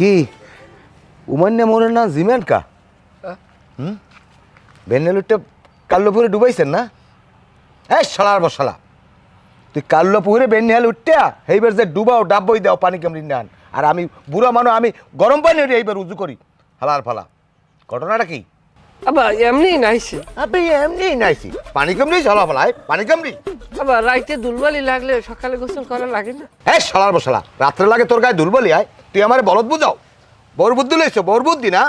কি উমান্যা মোরের না জিমেন্ট কা বেন্নেলুটে কাল্লপুরে ডুবাইছেন না? হ্যাঁ শালার বসালা, তুই কাল্লপুরে বেন্নেল উঠতে এইবার যে ডুবাও ডাব্বই দাও পানি কামড়ি নেন, আর আমি বুড়া মানুষ, আমি গরম পানি এইবার উজু করি হালার ফালা। ঘটনাটা কি? আবার এমনি নাইছে। আপনি এমনি নাইছি পানি কামড়ি চলা ফেলায় পানি কামড়ি। আবার রাইতে দুলবালি লাগলে সকালে গোসল করা লাগে না? হ্যাঁ শালার বসালা, রাত্রে লাগে তোর গায়ে দুলবলি আয়, তুই আমার বলদ বুঝাও। বউর বুদ্ধি লইছো, বউর বুদ্ধি না।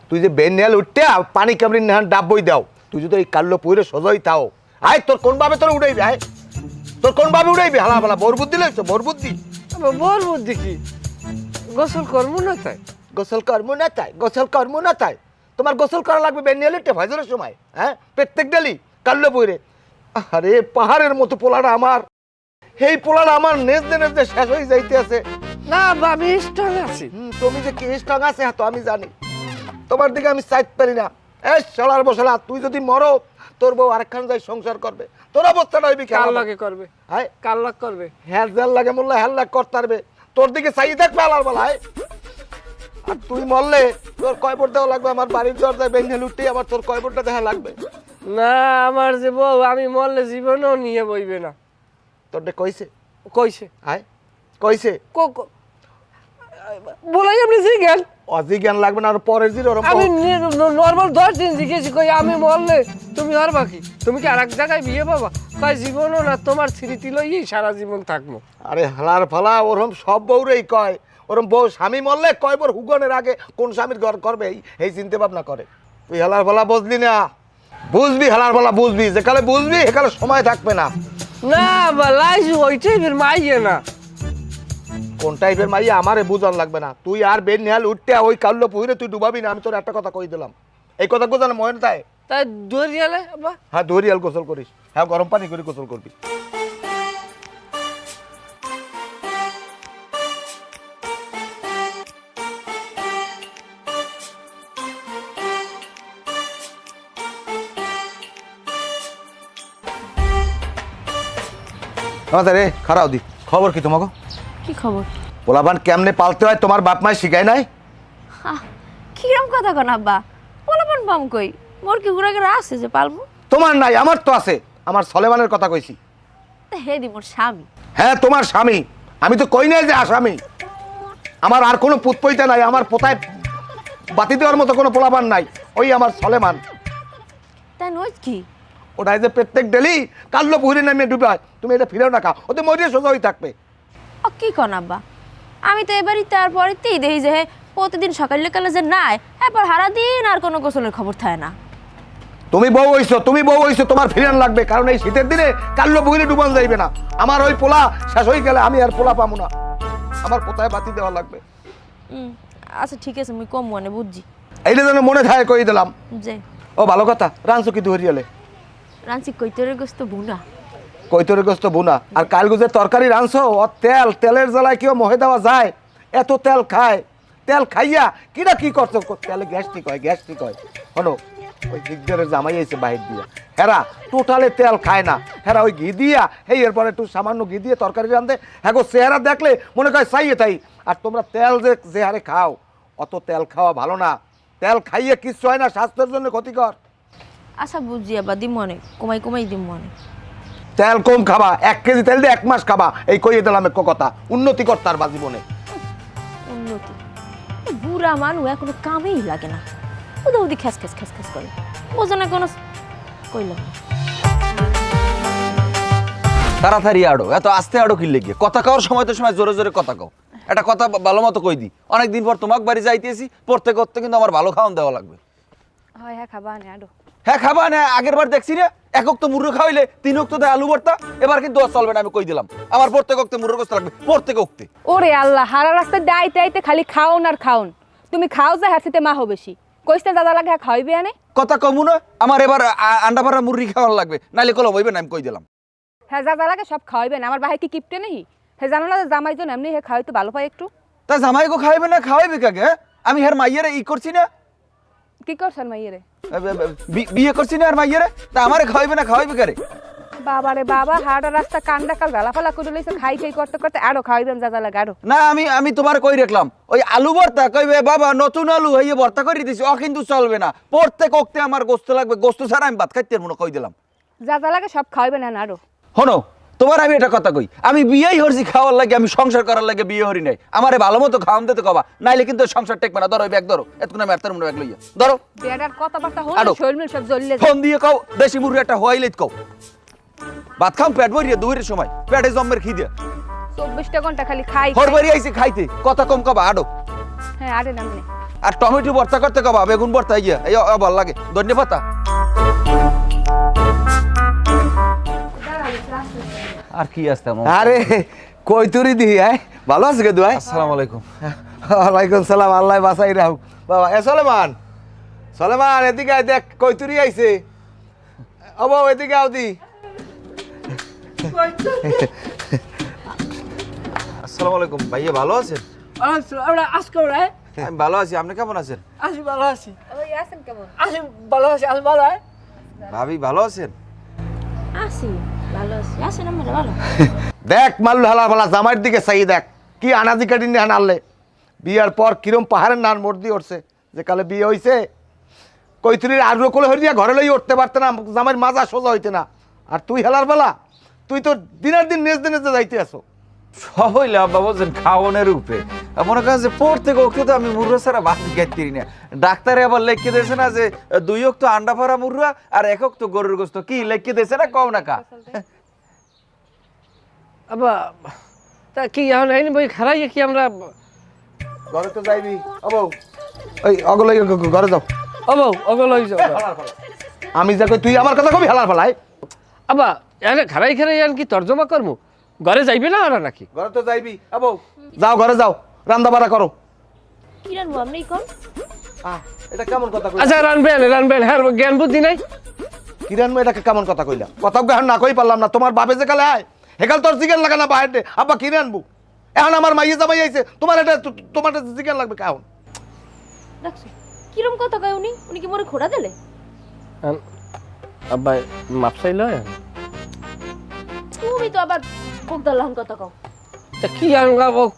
তুই যে বেন্নেল উঠতে পানি কামড়ি নেন ডাব্বই দাও, তুই যদি এই কাল্লপুরে সজই থাও আয়, তোর কোন ভাবে তোর উড়াইবি? আয় তোর কোন ভাবে উড়াইবি হালা ফালা? বউর বুদ্ধি লইছো, বউর বুদ্ধি। আবার বল বুদ্ধি কি? গোসল করবো না তাই? গোসল কর্ম না তাই, গোসল কর্ম না তাই। তোমার গোসল করা লাগবে বেন্নেল উঠতে ফজরের সময়, হ্যাঁ প্রত্যেক ডেলি কাল্লপুরে। আরে পাহাড়ের মতো পোলাটা আমার, এই পোলাটা আমার নেজদে নেজদে শেষ হয়ে যাইতে আছে। না বা আমি স্ট্রং আছি। তুমি যে কি স্ট্রং আছে তো আমি জানি, তোমার দিকে আমি চাইতে পারি না। এই শালার বসালা, তুই যদি মরো তোর বউ আরেকখান যাই সংসার করবে, তোর অবস্থাটা হইবি কার কেমন? লাগে করবে? হ্যাঁ কার লাগ করবে? হ্যাঁ জাল লাগে মোল্লা হ্যাল লাগ করতে পারবে, তোর দিকে চাই থাকবে আলার বেলায়। আর তুই মরলে তোর কয় বোর্ড দেওয়া লাগবে? আমার বাড়ির দরজায় বেঙ্গল উঠতে আমার তোর কয় বোর্ডটা দেখা লাগবে? না আমার যে বউ, আমি মরলে জীবনও নিয়ে বইবে না। তোরটা কইছে? কইছে? আয় কইছে? বলাই আপনি জিজ্ঞেন। অজি জ্ঞান লাগবে না, আর পরের দিন ওরকম আমি নর্মাল 10 দিন জিজ্ঞেস কই আমি মরলে তুমি আর বাকি তুমি কি আরেক জায়গায় বিয়ে পাবা? কয় জীবনও না, তোমার স্মৃতি লইই সারা জীবন থাকবো। আরে হালার ফালা, ওরকম সব বউরেই কয়। ওরকম বউ স্বামী মরলে কয় বোর হুগনের আগে কোন স্বামীর ঘর করবে এই চিন্তা ভাবনা করে। তুই হালার ফালা বুঝলি না, বুঝবি হালার ফালা বুঝবি, যেকালে বুঝবি সেকালে সময় থাকবে না। না লাইজ ওই টাইপের মাইয়ে না। কোন টাইপের মাইয়া আমারে বুঝান লাগবে না। তুই আর বেন নেহাল উঠতে ওই কাল্লো পুহিরে তুই ডুবাবি না, আমি তোর একটা কথা কই দিলাম। এই কথা বোঝানো মনে তাই? তাই দরিয়ালে আবার হ্যাঁ দরিয়াল গোসল করিস, হ্যাঁ গরম পানি করে গোসল করবি। রে খারাপ দি খবর কি তোমাকে? কি খবর? পোলাপান কেমনে পালতে হয় তোমার বাপ মায় শিখায় নাই? কিরম কথা কন আব্বা? পোলাপান পাম কই? মোর কি গুড়াগেরা আছে যে পালবো? তোমার নাই, আমার তো আছে। আমার সলেমানের কথা কইছি। হে দি মোর স্বামী। হ্যাঁ তোমার স্বামী, আমি তো কই নাই যে আসামি। আমার আর কোনো পুত পইতে নাই, আমার পোতায় বাতি দেওয়ার মতো কোনো পোলাপান নাই, ওই আমার সলেমান। তাই নয় কি? ওটাই যে প্রত্যেক ডেলি কাল্লো পুহুরে নামিয়ে ডুবে হয়, তুমি এটা ফিরেও না খাও, ওতে মরিয়ে সোজা হয়ে থাকবে। ও কি কন আব্বা? আমি তো এবারই তারপরেতেই দেখি যে প্রতিদিন সকালে কালে যে নাই, এরপর হারা দিন আর কোনো গোসলের খবর থাকে না। তুমি বউ হইছো, তুমি বউ হইছো, তোমার ফিরান লাগবে, কারণ এই শীতের দিনে কাল্লো পুহুরে ডুবান যাইবে না। আমার ওই পোলা শেষ হয়ে গেলে আমি আর পোলা পাবো না, আমার পোতায় বাতি দেওয়া লাগবে। আচ্ছা ঠিক আছে, মুই কম মনে বুঝছি। এইটা যেন মনে থাকে কই দিলাম। যে ও ভালো কথা, রানছো কি ধরিয়ালে? রাঞ্চি কৈতরের গোস্ত বুনা। কৈতরের গোস্ত বুনা আর কালগুজের তরকারি রানছো। ও তেল, তেলের জ্বালায় কেউ মহে দেওয়া যায়? এত তেল খায়, তেল খাইয়া কিরা কি করছো? তেলে গ্যাস্ট্রিক হয়, গ্যাস্ট্রিক হয়। শোনো, ওই দিগদারের জামাই আইছে বাহির দিয়া, হেরা টোটালে তেল খায় না। হেরা ওই ঘি দিয়া, এই এরপরে একটু সামান্য ঘি দিয়ে তরকারি রান্ধে, হ্যাঁ গো চেহারা দেখলে মনে করে চাইয়ে তাই। আর তোমরা তেল যে হারে খাও, অত তেল খাওয়া ভালো না। তেল খাইয়ে কিচ্ছু হয় না, স্বাস্থ্যের জন্য ক্ষতিকর। আচ্ছা বুঝছি আব্বা, দিম মনে কমাই কমাই দিম মনে। তেল কম খাবা, 1 কেজি তেল দিয়ে 1 মাস খাবা, এই কইয়ে দিলাম এক কথা। উন্নতি কর তার বা জীবনে। উন্নতি? বুড়া মানুষ এখনো কামেই লাগে না, ওদের ওদি খ্যাস খ্যাস খ্যাস খ্যাস করে, বোঝে না কোনো। কইলাম তাড়াতাড়ি আড়ো, এত আস্তে আড়ো কি লেগে? কথা কওয়ার সময় তো সময় জোরে জোরে কথা কও। একটা কথা ভালো মতো কই দি, অনেকদিন পর তোমাক বাড়ি যাইতেছি, পড়তে করতে কিন্তু আমার ভালো খাওয়ান দেওয়া লাগবে। হয় হ্যাঁ খাবা না আডো। হ্যাঁ খাবা না, আগের বার দেখছি না একক তো মুরগো খাওয়াইলে 3 তো দেয় আলু ভর্তা, এবার কিন্তু চলবে না, আমি কই দিলাম। আমার পড়তে করতে মুরগো গোস্ত লাগবে, পড়তে করতে। ওরে আল্লাহ, হারা রাস্তায় দাইতে আইতে খালি খাওন আর খাওন। তুমি খাও যে হাসিতে মা হো বেশি, কইতে দাদা লাগে খাওয়াইবে আনে। কথা কমু না, আমার এবার আন্ডা ভরা মুরগি খাওয়ার লাগবে, নাইলে কলম হইবে না, আমি কই দিলাম। হ্যাঁ দাদা লাগে সব খাওয়াইবেন, আমার ভাই কি কিপটে নেই? হে জানো না যে জামাই জন এমনি হে খাওয়াইতে ভালো পায় একটু। তা জামাই গো খাওয়াইবে না, খাওয়াইবে কাকে? আমি হের মাইয়েরে ই করছি না, কি করছেন মাইয়েরে? বিয়ে করছি না আর মাইয়েরে, তা আমারে খাওয়াইবে না, খাওয়াইবে কারে? বাবারে বাবা হাড়া রাস্তা কান্দা কাল ঝালাফালা করে লইছে খাই খাই করতে করতে আরো খাওয়াইবেন যা যা লাগে আরো। না আমি তোমার কই রাখলাম ওই আলু ভর্তা কইবে বাবা নতুন আলু হইয়ে ভর্তা করে দিছি ও কিন্তু চলবে না পড়তে কোকতে আমার গোস্ত লাগবে গোস্ত ছাড়া আমি ভাত খাইতে পারবো না কই দিলাম যা যা লাগে সব খাওয়াইবেন না আরো। শোনো তোমার আমি এটা কথা কই আমি বিয়েই হরছি খাওয়ার লাগে আমি সংসার করার লাগে বিয়ে হরি নাই আমারে ভালো মতো খাওয়ান দিতে কবা নাইলে কিন্তু সংসার টেকবে না ধরো ওই ব্যাগ ধরো এতক্ষণ আমি আরতার ব্যাগ লইয়া ধরো বেড়ার কথাবার্তা আরো। হল শরীর সব জ্বললে ফোন দিয়ে কও দেশি মুরগি একটা হইলে কও ভাত খাম পেট ভরিয়ে দুপুরের সময় পেটে জম্মের খিদে 24টা ঘন্টা খালি খাই হর বাড়ি আইছি খাইতে কথা কম কবা আডো হ্যাঁ আরে নামনে আর টমেটো ভর্তা করতে কবা বেগুন ভর্তা ইয়া এই ভালো লাগে ধন্যবাদ আর কি আসতে আরে কই তুরি দি ভালো আছে কে দুয়াই? আসসালামু আলাইকুম ওয়ালাইকুম সালাম, আল্লাহ বাসাই রাহু। বাবা এ সলেমান, সলেমান এদিকে আয় দেখ কই তুরি আইছে। ও বাবা এদিকে আও দি। আসসালামু আলাইকুম ভাইয়া ভালো আছেন? আমরা আজকে রায় আমি ভালো আছি আপনি কেমন আছেন? আসি ভালো আছি ওই আছেন কেমন আসি ভালো আছি আসি ভালো হয় ভাবি ভালো আছেন? আছি ভালো আছি আসেন আমরা ভালো। দেখ মাল্লু হালা ফালা জামাইয়ের দিকে চাই দেখ কি আনাজি কাটি নিয়ে আনলে। বিয়ার পর কিরম পাহাড়ের নান মর্দি উঠছে যে কালে বিয়ে হইছে কৈতুরির আর কোলে হরিয়া ঘরে লই উঠতে পারতে না, জামাইয়ের মাজা সোজা হইতে না। আর তুই হেলার বেলা তুই তো দিনের দিন নেজ দিনে যাইতে আসো। সব হইলে আব্বা বলছেন খাওয়ানোর উপরে মনে করেন যে পড়তে গেতে তো আমি মুরগা ছাড়া ভাত খাইতে না ডাক্তারে আবার লেখকে দিয়েছে না যে 2 তো আন্ডা ভরা মুরগা আর 1 তো গরুর গোস্ত কি লেখকে দিয়েছে না কম না কা আবা তা কি এখন এই বই খারাই কি আমরা ঘরে তো যাইবি অবৌ ওই অগলাই ঘরে যাও। অবো অগল হয়ে যাও আমি যা কই তুই আমার কথা কবি হেলার ফেলাই। আবা এনে খারাই খারাই আন কি তর্জমা করমু ঘরে যাইবে না ওরা নাকি ঘরে তো যাইবি অবৌ যাও ঘরে যাও রান্না বাড়া করো। কি রানবো আপনি কোন? এটা কেমন কথা কইলা? আচ্ছা রানবেন হ্যাঁ জ্ঞান বুদ্ধি নাই কিরান এটাকে কেমন কথা কইলা? কথা গান না কই পারলাম না। তোমার বাপে যে কালে আয় হেকাল তোর জিগান লাগা না বাইরে আব্বা কিনে আনবো। এখন আমার মাইয়ে জামাই আইছে তোমার এটা তোমার জিগান লাগবে কেমন? রাখছো কিরম কথা কয় উনি? উনি কি মোরে খোড়া দিলে? আব্বা মাপ চাইল তুমি তো আবার কোকদালান কথা কও। তা কি আন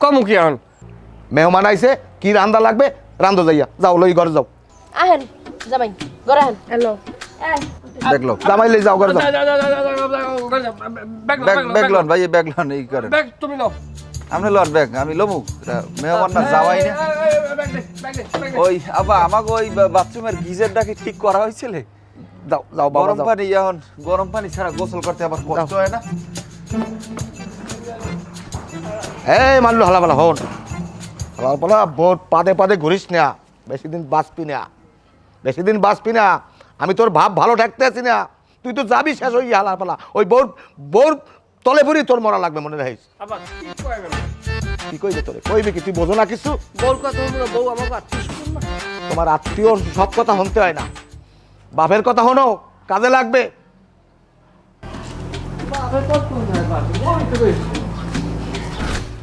কম কি আন মেহমান আইছে কি রান্দা লাগবে রান্দো যাইয়া যাও লই ঘরে যাও। আহেন জামাই ঘরে আহেন। হ্যালো দেখলো জামাই লই যাও ঘরে যাও। ব্যাগ লন ভাই ব্যাগ লন এই করেন ব্যাগ তুমি নাও আপনি লন ব্যাগ আমি লমু মেহমান না যাওয়াই না ওই আবা আমাকে ওই বাথরুমের গিজারটা কি ঠিক করা হয়েছিল? যাও যাও বাবা গরম যাও। পানি এখন গরম পানি ছাড়া গোসল করতে আবার কষ্ট হয় না। এই মানলো হালা পালা হন হালা পালা বহুত পাদে পাদে ঘুরিস না, বেশি দিন বাঁচবি না, বেশি দিন বাঁচবি না। আমি তোর ভাব ভালো ঠেকতে আছি না, তুই তো যাবি শেষ হই হালা পালা। ওই বোর তলে ভরি তোর মরা লাগবে মনে রাখিস। আবার কি কইবে কি কইবে তোরে? কইবে কি তুই বোঝো না কিছু? বল কথা হলো বউ আমাকে আত্মীয় না তোমার আত্মীয় সব কথা শুনতে হয় না, বাপের কথা হনো কাজে লাগবে।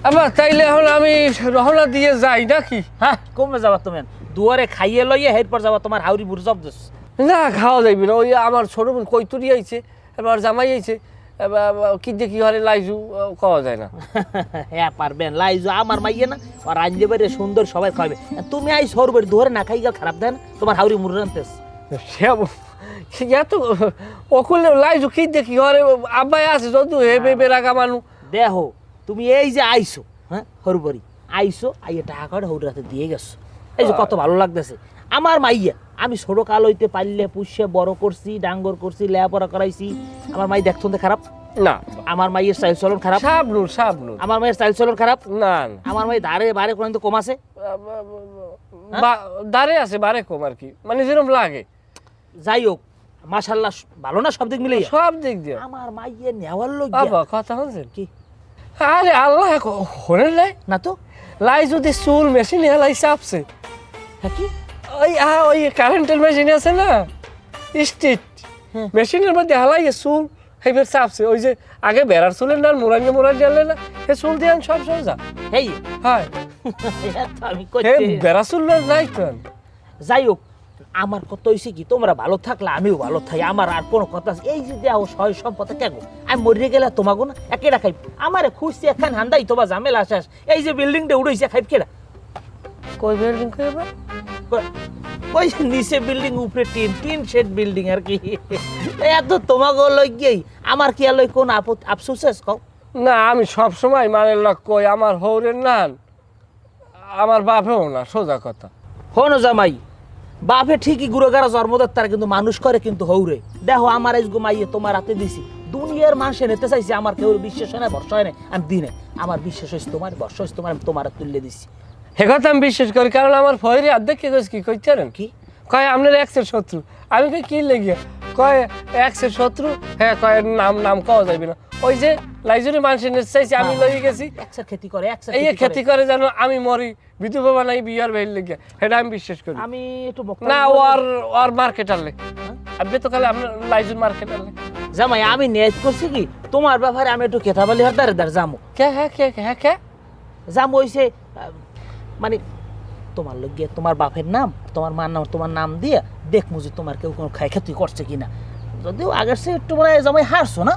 আবার তাইলে এখন আমি রহনা দিয়ে যাই নাকি? হ্যাঁ কমে যাবা তুমি দুয়ারে খাইয়ে লইয়ে এরপর যাবা তোমার হাউরি বুড় জব দোস না খাওয়া যাইবি না। ওই আমার ছোট বোন কৈতুরি আইছে এবার জামাই আইছে কি দেখি ঘরে লাইজু খাওয়া যায় না। হ্যাঁ পারবেন লাইজো আমার মাইয়ে না আর রাঞ্জে বাড়ি সুন্দর সবাই খাবে তুমি আই সরবের দুয়ারে না খাই গা খারাপ দেন তোমার হাউরি মুড় রানতেস এত অকুলে লাইজু কি দেখি ঘরে আব্বাই আছে যদু হেবে বেরাগা মানু দেহ তুমি এই যে আইছো হ্যাঁ হরবরি আইছো আইয়ে টাকা করে হৌর রাতে দিয়ে গেছো এই যে কত ভালো লাগতেছে আমার মাইয়া। আমি ছোট কাল হইতে পারলে পুষে বড় করছি ডাঙ্গর করছি লেয়াপড়া করাইছি আমার মাই দেখতো খারাপ না। আমার মাইয়ের স্টাইল চলন খারাপ সাবনুর সাবনুর আমার মাইয়ের স্টাইল চলন খারাপ না আমার মাই ধারে বারে কোন তো কম আছে দাঁড়ে আছে বারে কম আর কি মানে যেরকম লাগে। যাই হোক মাশাআল্লাহ ভালো না সব দিক মিলে সব দিক দিয়ে আমার মাইয়ে নেওয়ার লোক আবা কথা হচ্ছেন কি আরে আল্লাহ হরে লাই না তো লাই যদি চুল মেশিন হেলাই চাপছে হ্যাঁ কি ওই কারেন্টের মেশিন আছে না স্ট্রিট মেশিনের মধ্যে হালাই চুল সেইবার চাপছে। ওই যে আগে বেড়ার চুলের না মোরান জানলে না সে চুল দিয়ে সব সোজা হেই হয় আমি বেড়া চুল নাই তো। যাই হোক আমার কথা হইছে কি তোমরা ভালো থাকলে আমিও ভালো থাকি, আমার আর কোনো কথা আছে? এই যে দেও সয় সম্পদে কেগো আমি মরে গেলে তোমাগো না একেরা খাইব, আমারে খুঁজছে এখান হান্দাই তোমার ঝামেলা শেষ। এই যে বিল্ডিংটা উড়াইছে খাইব কেডা? কই বিল্ডিং কইবা? ওই যে নিচে বিল্ডিং উপরে টিন শেড বিল্ডিং আর কি। এত তোমাগো লই গিয়েই আমার কি আর লই কোন আফসোস আছে কও? না আমি সব সময় মানে লোক কই আমার হৌরের নান আমার বাপেও না, সোজা কথা। হনো জামাই, বাপে ঠিকই গুরুগারা জন্মদাত্তার কিন্তু মানুষ করে কিন্তু হৌরে। দেখো আমার আজ ঘুমাইয়ে তোমার হাতে দিছি, দুনিয়ার মানুষে নিতে চাইছে, আমার কেউ বিশ্বাস হয় না ভরসা হয় না, আমি দিই না। আমার বিশ্বাস হয়েছে তোমার, ভরসা হয়েছে তোমার, আমি তোমার তুলে দিছি। হে কথা আমি বিশ্বাস করি, কারণ আমার ফয়ের অর্ধেক কে কইস কি কইতারেন কি কয় আপনার এক্সের শত্রু। আমি কই কি লেগে কয় এক্সের শত্রু, হ্যাঁ কয় নাম কওয়া যাবে না। ওই যে লাইজুরি মানুষের নিতে চাইছে, আমি লই গেছি একসার খেতি করে, একসার এই খেতি করে যেন আমি মরি, বিধবা বানাই বিয়ার ভাইয়ের লেগে, সেটা আমি বিশ্বাস করি। আমি একটু না ওর মার্কেটার লে আপনি তো খালি আপনার লাইজুর মার্কেটার লে। জামাই আমি নিয়ত করছি কি তোমার ব্যাপারে আমি একটু কেতাবালি হাত দাঁড়ে যাবো। কে হ্যাঁ কে হ্যাঁ কে যাবো হইছে মানে তোমার লোক গিয়ে তোমার বাপের নাম, তোমার মার নাম, তোমার নাম দিয়ে দেখবো যে তোমার কেউ কোনো খাই খেতুই করছে কিনা। যদিও আগের সে একটু মনে হয় জামাই হারছো না।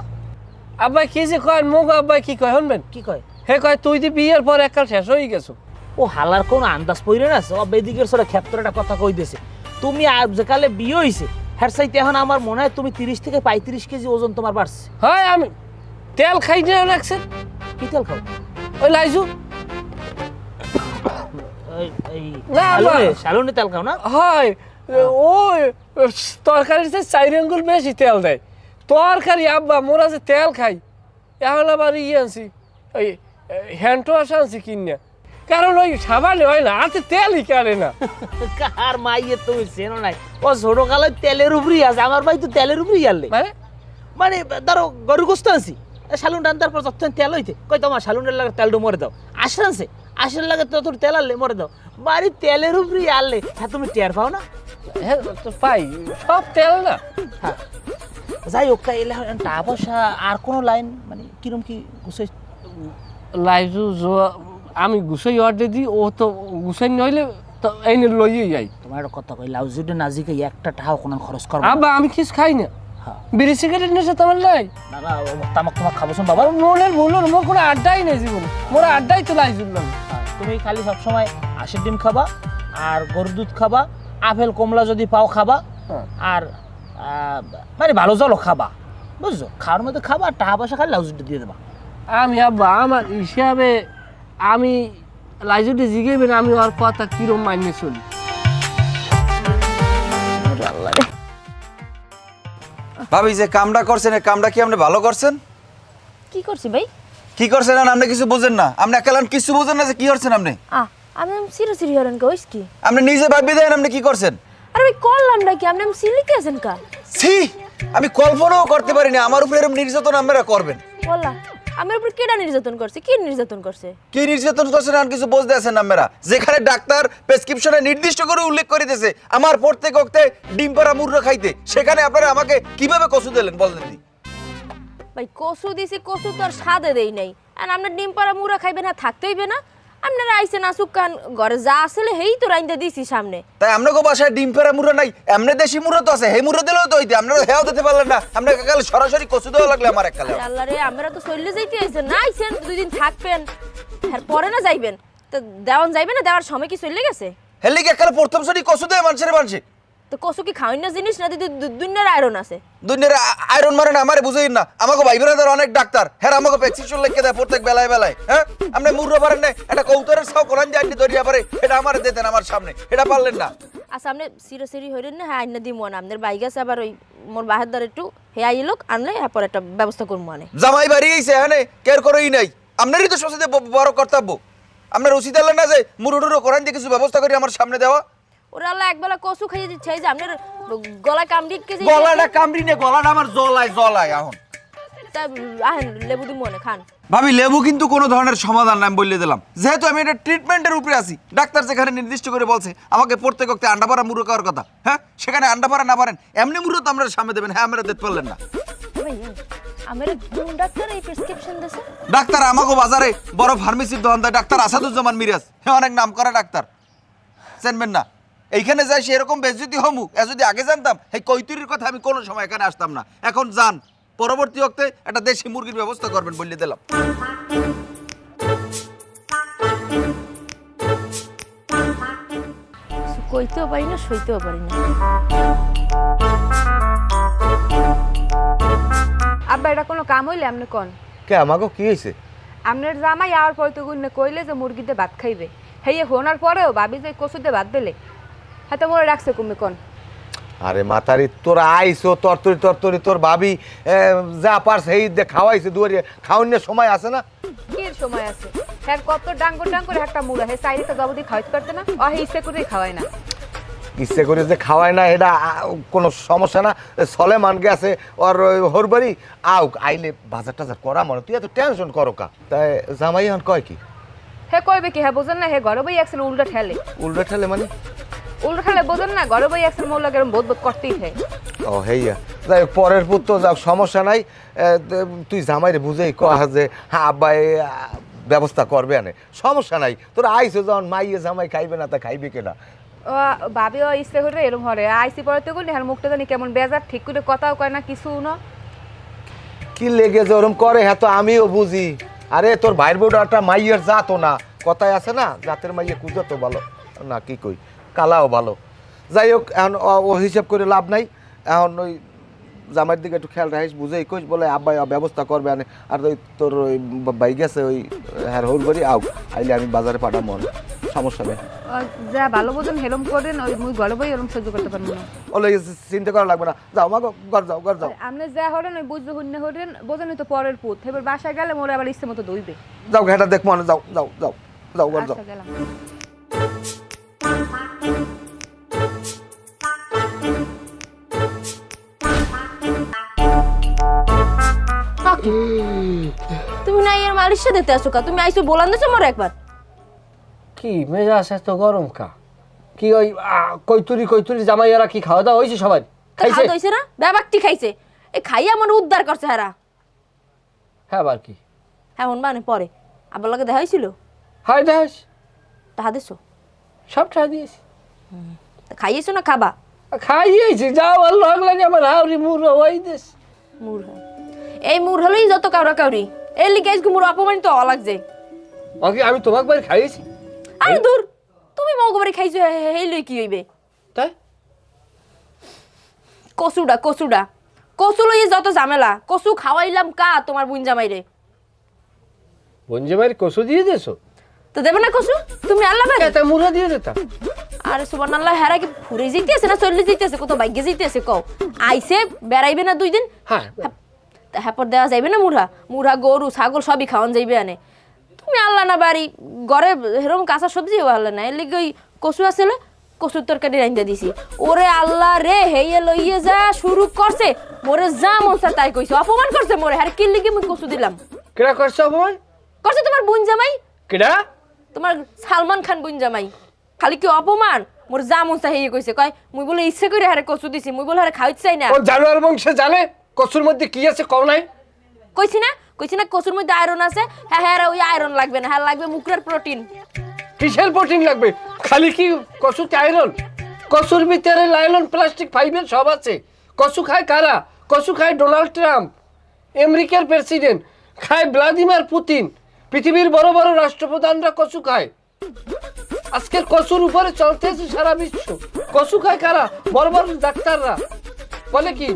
আব্বাই কি যে কয় মুখ আব্বাই কি কয় শুনবেন? কি কয়? হে কয় তুই যে বিয়ের পর এককাল শেষ হয়ে গেছো। ও হালার কোনো আন্দাজ পইরে না, সব এদিকের সরে ক্ষেত্রটা কথা কই দিয়েছে। তুমি আর যেকালে বিয়ে হয়েছে হ্যার সাইতে এখন আমার মনে হয় তুমি 30 থেকে 35 কেজি ওজন তোমার বাড়ছে। হয় আমি তেল খাই না রাখছেন। কি তেল খাও? ওই লাইজু এই না, শালুনে তেল খাও না? হয় ওই তরকারিতে 4 আঙ্গুল বেশি তেল দেয় তরকারি। আব্বা মোরা যে তেল খাই, এখন আবার আনছি ওই হ্যান্ড ওয়াশ আনছি কিনা, কারণ ওই সাবানে হয় না, হাতে তেলই কাটে না। কার মাইয়ে তুমি চেনো নাই? ও ছোট কালে তেলের উপরই আছে, আমার ভাই তো তেলের উপরই আনলে। মানে মানে ধরো গরু গোস্ত আনছি, শালুন টানতার পর যখন তেল হইতে কই তোমার শালুনের লাগে তেলটা মরে দাও, আসে আনছে আসের লাগে তত তেল আনলে মরে দাও, বাড়ি তেলের উপরই আনলে। হ্যাঁ তুমি টের পাও না? হ্যাঁ তো পাই, সব তেল না। হ্যাঁ যাই হোক, তাই এলে টাকা পয়সা আর কোনো লাইন মানে কিরম কি গুছাই? লাইজু আমি গুছাই অর্ডার দিই, ও তো গুছাই নইলে তো এই লইয়ে যাই। তোমার একটা কথা কই, লাউজুডে নাজিকে একটা টাকাও কোনো খরচ করবো আব্বা আমি কিছু খাই না, হ্যাঁ। বিড়ি সিগারেট নেশা তোমার নাই? না না তামাক তোমাক খাবো শোন বাবা। মনের ভুলুন মোর কোনো আড্ডাই নেই জীবনে, মোর আড্ডাই তো লাইজুল্লাম। তুমি খালি সবসময় আঁশের ডিম খাবা আর গরুর দুধ খাবা, আপেল কমলা যদি পাও খাবা, আর মানে ভালো জলও খাবা, বুঝছো? খাওয়ার মধ্যে খাবা আর টাকা পয়সা খালি লাউজুডে দিয়ে দেবা। আমি আব্বা আমার হিসাবে আমি লাইজুটি জিগেবেন, আমি ওর কথা কিরম মানিয়ে চলি। ভাবি যে কামটা করছেন এই কামটা কি আপনি ভালো করছেন? কি করছি ভাই? কি করছেন আপনি কিছু বুঝেন না? আপনি একালান কিছু বুঝেন না যে কি করছেন আপনি? আমি সিরি হরেন কইস কি? আপনি নিজে ভাবি দেন আপনি কি করছেন? আরে ভাই করলাম নাকি আপনি আমি সিলি কেছেন কা? ছি, আমি কল্পনাও করতে পারি না আমার উপরে এরকম নির্যাতন আপনারা করবেন। বললা আমার উপর কেডা নির্যাতন করছে? কি নির্যাতন করছে? কি নির্যাতন করছেন আর কিছু বুঝতে আছেন আপনারা? যেখানে ডাক্তার প্রেসক্রিপশনে নির্দিষ্ট করে উল্লেখ করে দিয়েছে আমার প্রত্যেক ওক্তে ডিম পাড়া মুরগা খাইতে, সেখানে আপনারা আমাকে কিভাবে কসু দিলেন বলেন দি? ভাই কসু দিছি, কসু তো আর স্বাদে দেই নাই। আর আপনার ডিম পাড়া মুড়া খাইবেন না, থাকতে হইবে না? আপনারা আইছেন আসুক কান, ঘরে যা আসলে হেই তো রাইন্দা দিছি সামনে। তাই আপনাকে বাসায় ডিম পাড়া মুরগা নাই, এমনি দেশি মুরগা তো আছে, হে মুরগা দিলেও তো হইতে, আপনারা হেও দিতে পারলেন না। আপনাকে কাল সরাসরি কসু দেওয়া লাগলে আমার এককালে। আল্লাহ রে, আমরা তো চলে যাইতে আইছেন না, আইছেন 2 দিন থাকবেন, আর পরে না যাইবেন। তো দেওয়ান যাইবে না, দেওয়ার সময় কি চলে গেছে? হেলি কি একালে প্রথম সরি কসু দেয় মানুষের মানুষে? তো কসু কি খাওয়াই না জিনিস না? দিদি দুনিয়ার আয়রন আছে। দুনিয়ার আয়রন মারে না আমারে বুঝেই না। আমাকে ভাই বোনেদের অনেক ডাক্তার, হ্যাঁ আমাকে প্রেসক্রিপশন লিখে দেয় প্রত্যেক বেলায় বেলায়। হ্যাঁ আপনি মুরগা পারেন না, একটা কৌতরের ছাও কোরআন জানি ধরিয়া পারে, এটা আমারে দিতেন আমার সামনে, এটা পারলেন না। আচ্ছা আপনি সিরি হইলেন না, হ্যাঁ আইনা দিমু না। আপনার বাইক আছে আবার ওই মোর বাহার দ্বার একটু হে আইলোক আনলে এরপর একটা ব্যবস্থা করবো মানে। জামাই বাড়ি আইছে হ্যাঁ কেয়ার করেই নাই, আপনারই তো সবচেয়ে বড় কর্তব্য। আপনার উচিত হলেন না যে মুরুডুরো কোরআন দিয়ে কিছু ব্যবস্থা করে আমার সামনে দেওয়া? ওরা আল্লাহ একবেলা কসু খাইয়ে দিচ্ছে, এই যে আপনার গলায় কামড়ি কেজি গলাটা কামড়ি নে, গলাটা আমার জলায় এখন। তা আহেন লেবু দিমু না খান। ভাবি লেবু কিন্তু কোনো ধরনের সমাধান না, আমি বলে দিলাম। যেহেতু আমি এটা ট্রিটমেন্টের উপরে আছি, ডাক্তার যেখানে নির্দিষ্ট করে বলছে আমাকে প্রত্যেক ওক্তে আন্ডা পাড়া মুরগা খাওয়ার কথা, হ্যাঁ সেখানে আন্ডা পাড়া না পারেন এমনি মুরগা তো আমরা সামনে দেবেন, হ্যাঁ আমরা দেখতে পারলেন না। আমার কোন ডাক্তার এই প্রেসক্রিপশন দিছে? ডাক্তার আমাকে বাজারে বড় ফার্মেসির দোকান দেয় ডাক্তার আসাদুজ্জামান মিরাজ, হ্যাঁ অনেক নাম করা ডাক্তার, চেনবেন না? এইখানে যাই সেরকম বেজ্জতি হমু যদি আগে জানতাম এই কৈতুরির কথা আমি কোনো সময় এখানে আসতাম না। এখন যান, পরবর্তী ওক্তে একটা দেশি মুরগির ব্যবস্থা করবেন বলে দিলাম। কিছু কইতেও পারি না, সইতেও পারি না। আব্বা এটা কোনো কাম হইলে আপনি কোন কে আমাকে কি হয়েছে? আপনার জামাই আর পরে তো গুণে কইলে যে মুরগিতে ভাত খাইবে, হেয়ে হোনার পরেও ভাবি যে কচুতে ভাত দিলে হাতে মোরে রাখছে কমে কোন। আরে মাতারি, তোরা আইসো তরতরি তোর ভাবি যা পার সেই খাওয়াইছে দুয়ারে, খাওয়ানোর সময় আছে না? কি সময় আছে? হ্যাঁ কত ডাঙ্গর করে একটা মুড়া হে চাইলে তো জবদি খাওয়াইতে পারতে না, ও হে ইচ্ছে করে খাওয়ায় না। ইচ্ছে করে যে খাওয়ায় না এটা কোনো সমস্যা না। সলেমান গেছে ওর হরবারি, আউক আইলে বাজার টাজার করা মনে, তুই এত টেনশন করো কা? তাই জামাই এখন কয় কি? হে কইবে কি, হ্যাঁ বোঝেন না, হে ঘরে বই একসেল উল্টা ঠেলে। উল্টো ঠেলে মানে? উল্টা ঠেলে বোঝেন না, ঘরে বই একসেল মৌলা গেরম বোধ করতেই থাকে। ও হেইয়া, যাই হোক, পরের পুত্র যাও, সমস্যা নাই। তুই জামাইরে বুঝেই কয়া যে হ্যাঁ আব্বা ব্যবস্থা করবে আনে, সমস্যা নাই। তোরা আইসো যখন মাইয়ে জামাই খাইবে না তা খাইবে কেনা? ও ভাবি ও ইচ্ছে করে এরম হরে আইসি পরে তো গুলি, হ্যাঁ মুখটা জানি কেমন বেজার, ঠিক করে কথাও কয় না কিছু না। কি লেগে যে ওরম করে হ্যাঁ তো আমিও বুঝি। আরে তোর ভাইয়ের বউটা একটা মাইয়ের জাতও না, কথায় আছে না, জাতের মাইয়ে কুজো তো ভালো না, কি কই কালাও ভালো। যাই হোক, এখন ও হিসাব করে লাভ নাই। এখন ওই জামাইয়ের দিকে একটু খেয়াল রাখিস, বুঝেই কইস বলে আব্বাই ব্যবস্থা করবে আনে। আর ওই তোর ওই বাই গেছে ওই হ্যাঁ হোর করি আউ, আইলে আমি বাজারে পাঠাবো, সমস্যা নেই। যা ভালো বোঝেন হেলম করেন, ওই মুই ঘরে বই এরম সহ্য করতে পারবো না। ওলে চিন্তা করা লাগবে না, যাও মা ঘর যাও, ঘর যাও। আপনি যা হরেন ওই বুঝতে হইনে হরেন, বোঝেন তো পরের পুত, এবার বাসায় গেলে মোরে আবার ইচ্ছে মতো দইবে। যাও ঘেটা দেখ মনে, যাও যাও যাও যাও, ঘর যাও। আচ্ছা গেলাম। তুমি না এর মালিশে দিতে আসো কা? তুমি আইসো বলান দিছো মোর একবার। কি মেজাজ এত গরম কা? কি ওই কৈতুরি জামাইয়ারা কি খাওয়া দাওয়া হয়েছে সবাই? খাইছে? খাওয়া হইছে না? ব্যাবাকটি খাইছে। এই খাইয়া মনে উদ্ধার করছে হারা। হ্যাঁ আবার কি? হ্যাঁ মন মানে পরে আবার লগে দেখা হয়েছিল? হাই দেখ, টাহা দিছো? সব ঠাই দিয়েছি। খাইয়েছো না খাবা? খাইয়েছি, যাও আর লগ লাগে আমার হাওড়ি মুর ওই দেশ। মুর হয় এই মুর হলেই যত কাউরা কাউরি, এই লিগে আজকে মুর অপমানিত হওয়া লাগছে। ওকে আমি তোমাকে বাড়ি খাইয়েছি? আরে দূর, তুমি মগবাড়ি খাইছো, এই লই কি হইবে? তাই কচু লইয়ে যত ঝামেলা। কচু খাওয়াইলাম কা তোমার বুন জামাইরে? বঞ্জে কষু দিয়ে দিয়েছো তো দেবে না কচু? তুমি আল্লাহ বাড়ি এটা মুড়া দিয়ে দিতাম। আরে সুবহানাল্লাহ, হেরা কি ফুরে যাইতেছে না চলে যাইতেছে? কত ভাগ্যে যাইতেছে কও। আইছে বেড়াইবে না 2 দিন, হ্যাঁ হ্যাপর দেওয়া যাইবে না? মুড়া গরু ছাগল সবই খাওয়ান যাইবে আনে। তুমি আল্লাহ না বাড়ি ঘরে এরকম কাঁচা সবজিও আল্লাহ না, এর লিগে ওই কচু আসলে কচুর তরকারি রাইন্দা দিছি। ওরে আল্লাহ রে, হেয়ে লইয়ে যা শুরু করছে, মোরে যা মন চায় তাই কইছে, অপমান করছে মোরে। আর কি লিগে মুই কচু দিলাম? কেডা করছো অপমান? করছে তোমার বুন জামাই, কেডা? তোমার সালমান খান বুন জামাই। খালি কি অপমান? মোর যা মন চায় হেয়ে কইছে, কয় মুই বলে ইচ্ছে করে হারে কচু দিছি, মুই বলে হারে খাইতে চাই না। ও জানোয়ার বংশে জানে কচুর মধ্যে কি আছে কও নাই? কইছি না কচুর মধ্যে আয়রন আছে। হ্যাঁ হ্যাঁ ওই আয়রন লাগবে না, হ্যাঁ লাগবে মুখের প্রোটিন। কিসের প্রোটিন লাগবে? খালি কি কচুতে আয়রন? কচুর ভিতরে লাইলন, প্লাস্টিক, ফাইবার সব আছে। কচু খায় কারা? কচু খায় ডোনাল্ড ট্রাম্প, আমেরিকার প্রেসিডেন্ট, খায় ভ্লাদিমির পুতিন, পৃথিবীর বড় বড় রাষ্ট্রপ্রধানরা কচু খায়। আজকের কচুর উপরে চলতেছে সারা বিশ্ব। কচু খায় কারা? বড় বড় ডাক্তাররা বলে কি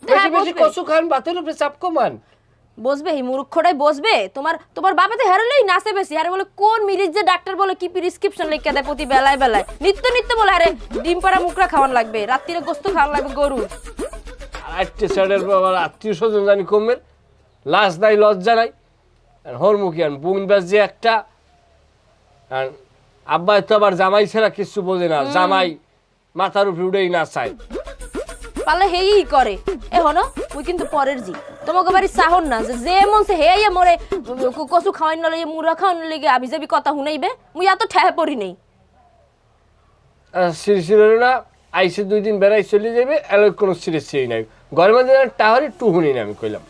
বেশি বেশি কচু খান, বাতের উপরে চাপ কমান। বসবে এই মূর্খটাই বসবে। তোমার বাবাতে হারালেই নাচে বেশি। আরে বলে কোন মিরিজ যে ডাক্তার বলে কি প্রেসক্রিপশন লিখে দেয় প্রতি বেলায় নিত্য বলে আরে ডিম পাড়া মুকরা খাওয়ান লাগবে, রাত্রিরে গোস্ত খাওয়ান লাগবে গরু। আরেকটি সাইডের বাবার আত্মীয় স্বজন জানি কমের লাশ নাই, লজ্জা নাই। হরমুখিয়ান বুন ব্যাস যে একটা, আর আব্বাই তো আবার জামাই ছাড়া কিছু বোঝে না। জামাই মাথার উপরে উঠেই না চায়, পালে হেই করে। এ হনো মুই কিন্তু পরের জি তোমাকে বাড়ি চাহন না যে মন সে হেয়া মরে কচু খাওয়াই না লইয়ে মুড়া খাওয়ান লেগে আবি যাবি কথা শুনাইবে। মুই এত ঠেহে পড়ি নেই। সিরিয়াস না আইসে 2 দিন বেড়াই চলে যাবে, এর কোনো সিরিয়াস নাই। ঘরের মধ্যে টাহারি টুহুনি না, আমি কইলাম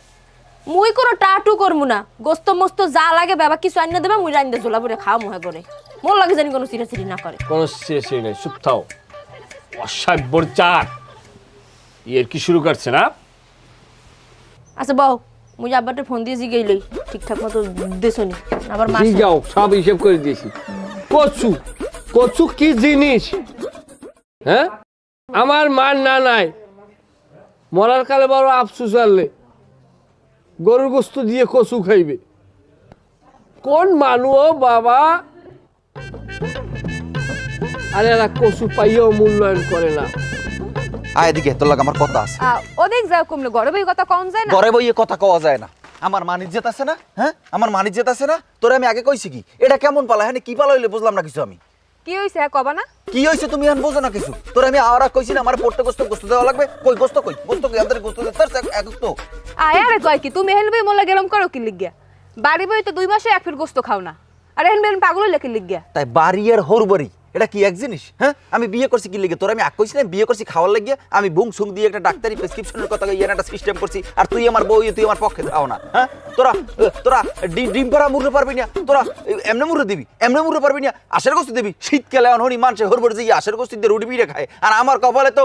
মুই কোনো টাটু করমু না। গোস্ত মস্ত যা লাগে বাবা কিছু আইনা দেবে, মুই রাইন্দা ঝোলা পরে খাওয়া মুহে করে। মোর লাগে জানি কোনো সিরিয়াসিরি না করে। কোনো সিরিয়াস নাই, চুপ থাও। অসাব্যর চার এর কি শুরু করছে না? আচ্ছা বউ মুই আব্বাতে ফোন দিয়ে জিগেই লই ঠিকঠাক মতো দেছনি আবার মাছ যাও সব হিসেব করে দিয়েছি। কচু কচু কি জিনিস? হ্যাঁ, আমার মান না নাই মরার কালে বড় আফসুস আনলে গরুর গোস্ত দিয়ে কচু খাইবে। কোন মানুষ বাবা? আরে এরা কচু পাইয়াও মূল্যায়ন করে না। আয় এদিকে, তোর লাগে আমার কথা আছে। ওদিক যাও কমলে ঘরে বই কথা কম যায় না। ঘরে বইয়ে কথা কওয়া যায় না। আমার মানিজ্জত আছে না? হ্যাঁ, আমার মানিজ্জত আছে না? তোরে আমি আগে কইছি কি এটা কেমন পালা? হ্যাঁ, কি পালা হইলে বুঝলাম না কিছু আমি। কি হইছে হ্যাঁ কবা না? কি হইছে তুমি এখন বোঝো না কিছু? তোরে আমি আওরা কইছি না আমার পড়তে গোস্ত দেওয়া লাগবে। কই গোস্ত কই? গোস্ত কই? আমাদের গোস্ত দিতে এক তো। আরে কয় কি তুমি হেলবে মোলা গেলাম করো কি লিগিয়া? বাড়ি বই তো 2 মাসে এক ফির গোস্ত খাও না। আর হেলবেন পাগল লেকে লিগিয়া। তাই বাড়ি আর হরবড়ি এটা কি এক জিনিস? হ্যাঁ, আমি বিয়ে করছি কি লিগে? তোর আমি আগ কইছি না বিয়ে করছি খাওয়ার লাগিয়া? আমি বুং সুং দিয়ে একটা ডাক্তারি প্রেসক্রিপশনের কথা কই একটা সিস্টেম করছি, আর তুই আমার বউ, তুই আমার পক্ষে দাও না। হ্যাঁ, তোরা ডিম পাড়া মুড়ে পারবি না, তোরা এমনে মুড়ে দিবি, এমনে মুড়ে পারবি না, আশের গোস্ত দিবি। শীতকালে এখন হনি মানুষে হরবড়ি যে আশের গোস্ত দিয়ে রুটি পিঠে খায়, আর আমার কপালে তো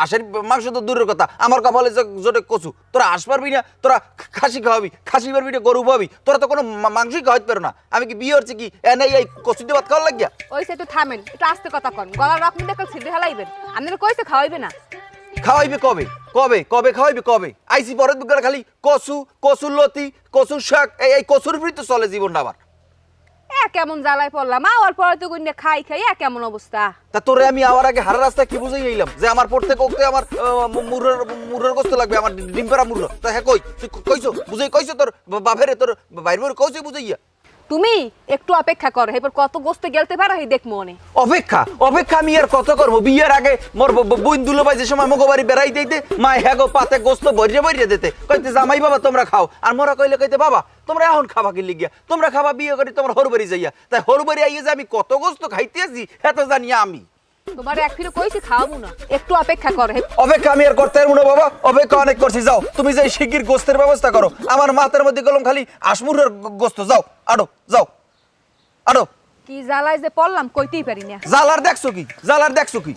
আশের মাংস তো দূরের কথা, আমার কপালে জোটে কচু। তোরা আশ পারবি না, তোরা খাসি খাওয়াবি, খাসি পারবি না, গরু পাবি, তোরা তো কোনো মাংসই খাওয়াতে পারো না। আমি কি বিয়ে হচ্ছে কি এনে এই কচু দিয়ে ভাত খাওয়ার লাগিয়া? ওইসে একটু থামেন, একটু আস্তে কথা কন। গলার রক মুন্ডে কাল ছিড়ে হেলাইবেন। আপনারা কইছে খাওয়াইবে না। খাওয়াইবে কবে? কবে কবে খাওয়াইবে কবে? আইসি পরের দুগার খালি কচু, কচুর লতি, কচুর শাক, এই কচুর উপরই তো চলে জীবনটা আমার। কেমন জ্বালায় পড়লাম আর পরে তো গুন্ডে খাই খাই কেমন অবস্থা। তা তোরে আমি আওয়ার আগে হারা রাস্তায় কি বুঝাই আইলাম যে আমার পড়তে কোকতে আমার মুরর গোস্ত লাগবে, আমার ডিম পাড়া মুরর। তা হ্যাঁ কই তুই কইছো বুঝাই কইছো তোর বাপেরে, তোর বাইরে বাইরে কইছো বুঝাইয়া? তুমি একটু অপেক্ষা করো, এরপর কত গোস্ত গেলতে পারো এই দেখবো মনে। অপেক্ষা অপেক্ষা আমি আর কত করবো? বিয়ের আগে মোর বইন দুলো ভাই যে সময় মগো বাড়ি বেড়াই দিতে মা হ্যাগো পাতে গোস্ত ভরিয়ে ভরিয়ে দিতে কইতে জামাই বাবা তোমরা খাও, আর মোরা কইলে কইতে বাবা তোমরা এখন খাবা কি লিগিয়া? তোমরা খাবা বিয়ে করে তোমার হরবাড়ি যাইয়া। তাই হরবাড়ি আইয়ে যে আমি কত গোস্ত খাইতে আছি এত জানি আমি। তোমার এক ফিরে কইছি খাওয়াবো না, একটু অপেক্ষা করো। অপেক্ষা আমি আর করতে পারবো না বাবা, অপেক্ষা অনেক করছি। যাও তুমি যাই শিগগির গোস্তের ব্যবস্থা করো, আমার মাথার মধ্যে গেলাম খালি আসমুরের গোস্ত। যাও আডো, যাও আডো। কি জ্বালায় যে পড়লাম কইতেই পারি না। জালার দেখছো কি? জালার দেখছো কি?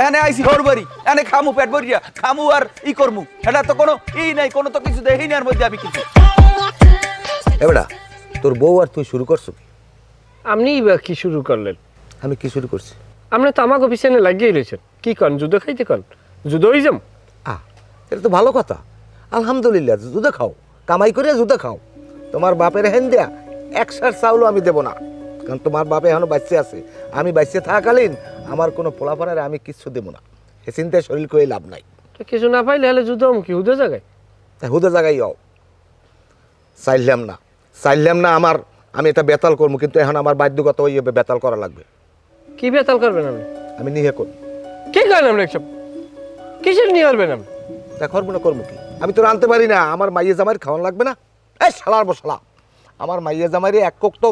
এনে আইছি হরবাড়ি, এনে খামু পেট ভরিয়া, খামু আর ই করমু, এটা তো কোনো নাই, কোনো তো কিছু দেখিনি আর মধ্যে আমি কিছু। এবারে তোর বউ আর তুই শুরু করছো কি? আপনি কি শুরু করলেন? আমি কি শুরু করছি? আপনি তো আমাকে পিছনে লাগিয়ে রয়েছেন। কি কন? যুদ্ধ খাইতে কন? যুদ্ধ হয়ে যাম। এটা তো ভালো কথা। আলহামদুলিল্লাহ, জুদে খাও, কামাই করে জুদে খাও। তোমার বাপের হেন দেয়া একসার চাউলও আমি দেবো না, কারণ তোমার বাপে এখনো বাচ্চা আছে। আমি বাচ্চা থাকাকালীন আমার কোনো পোলাপানারে আমি কিচ্ছু দেবো না। এ চিন্তায় শরীর করে লাভ নাই। তো কিছু না পাইলে হলে যুদ্ধ কি হুদে জায়গায়? তাই হুদে জায়গায় হও। চাইলাম না আমি এটা বেতাল করবো, কিন্তু এখন আমার বাধ্যগত হয়ে বেতাল করা লাগবে। কি বেতাল করবেন আপনি? আমি নিয়ে করব। কি করেন আপনি এসব? কিসের নিয়ে করবেন আপনি? তা করবো না, করবো কি? আমি তো রানতে পারি না, আমার মাইয়ে জামাইয়ের খাওয়ান লাগবে না? এই শালার বসালা, আমার মাইয়ে জামাইরে এক কোক তো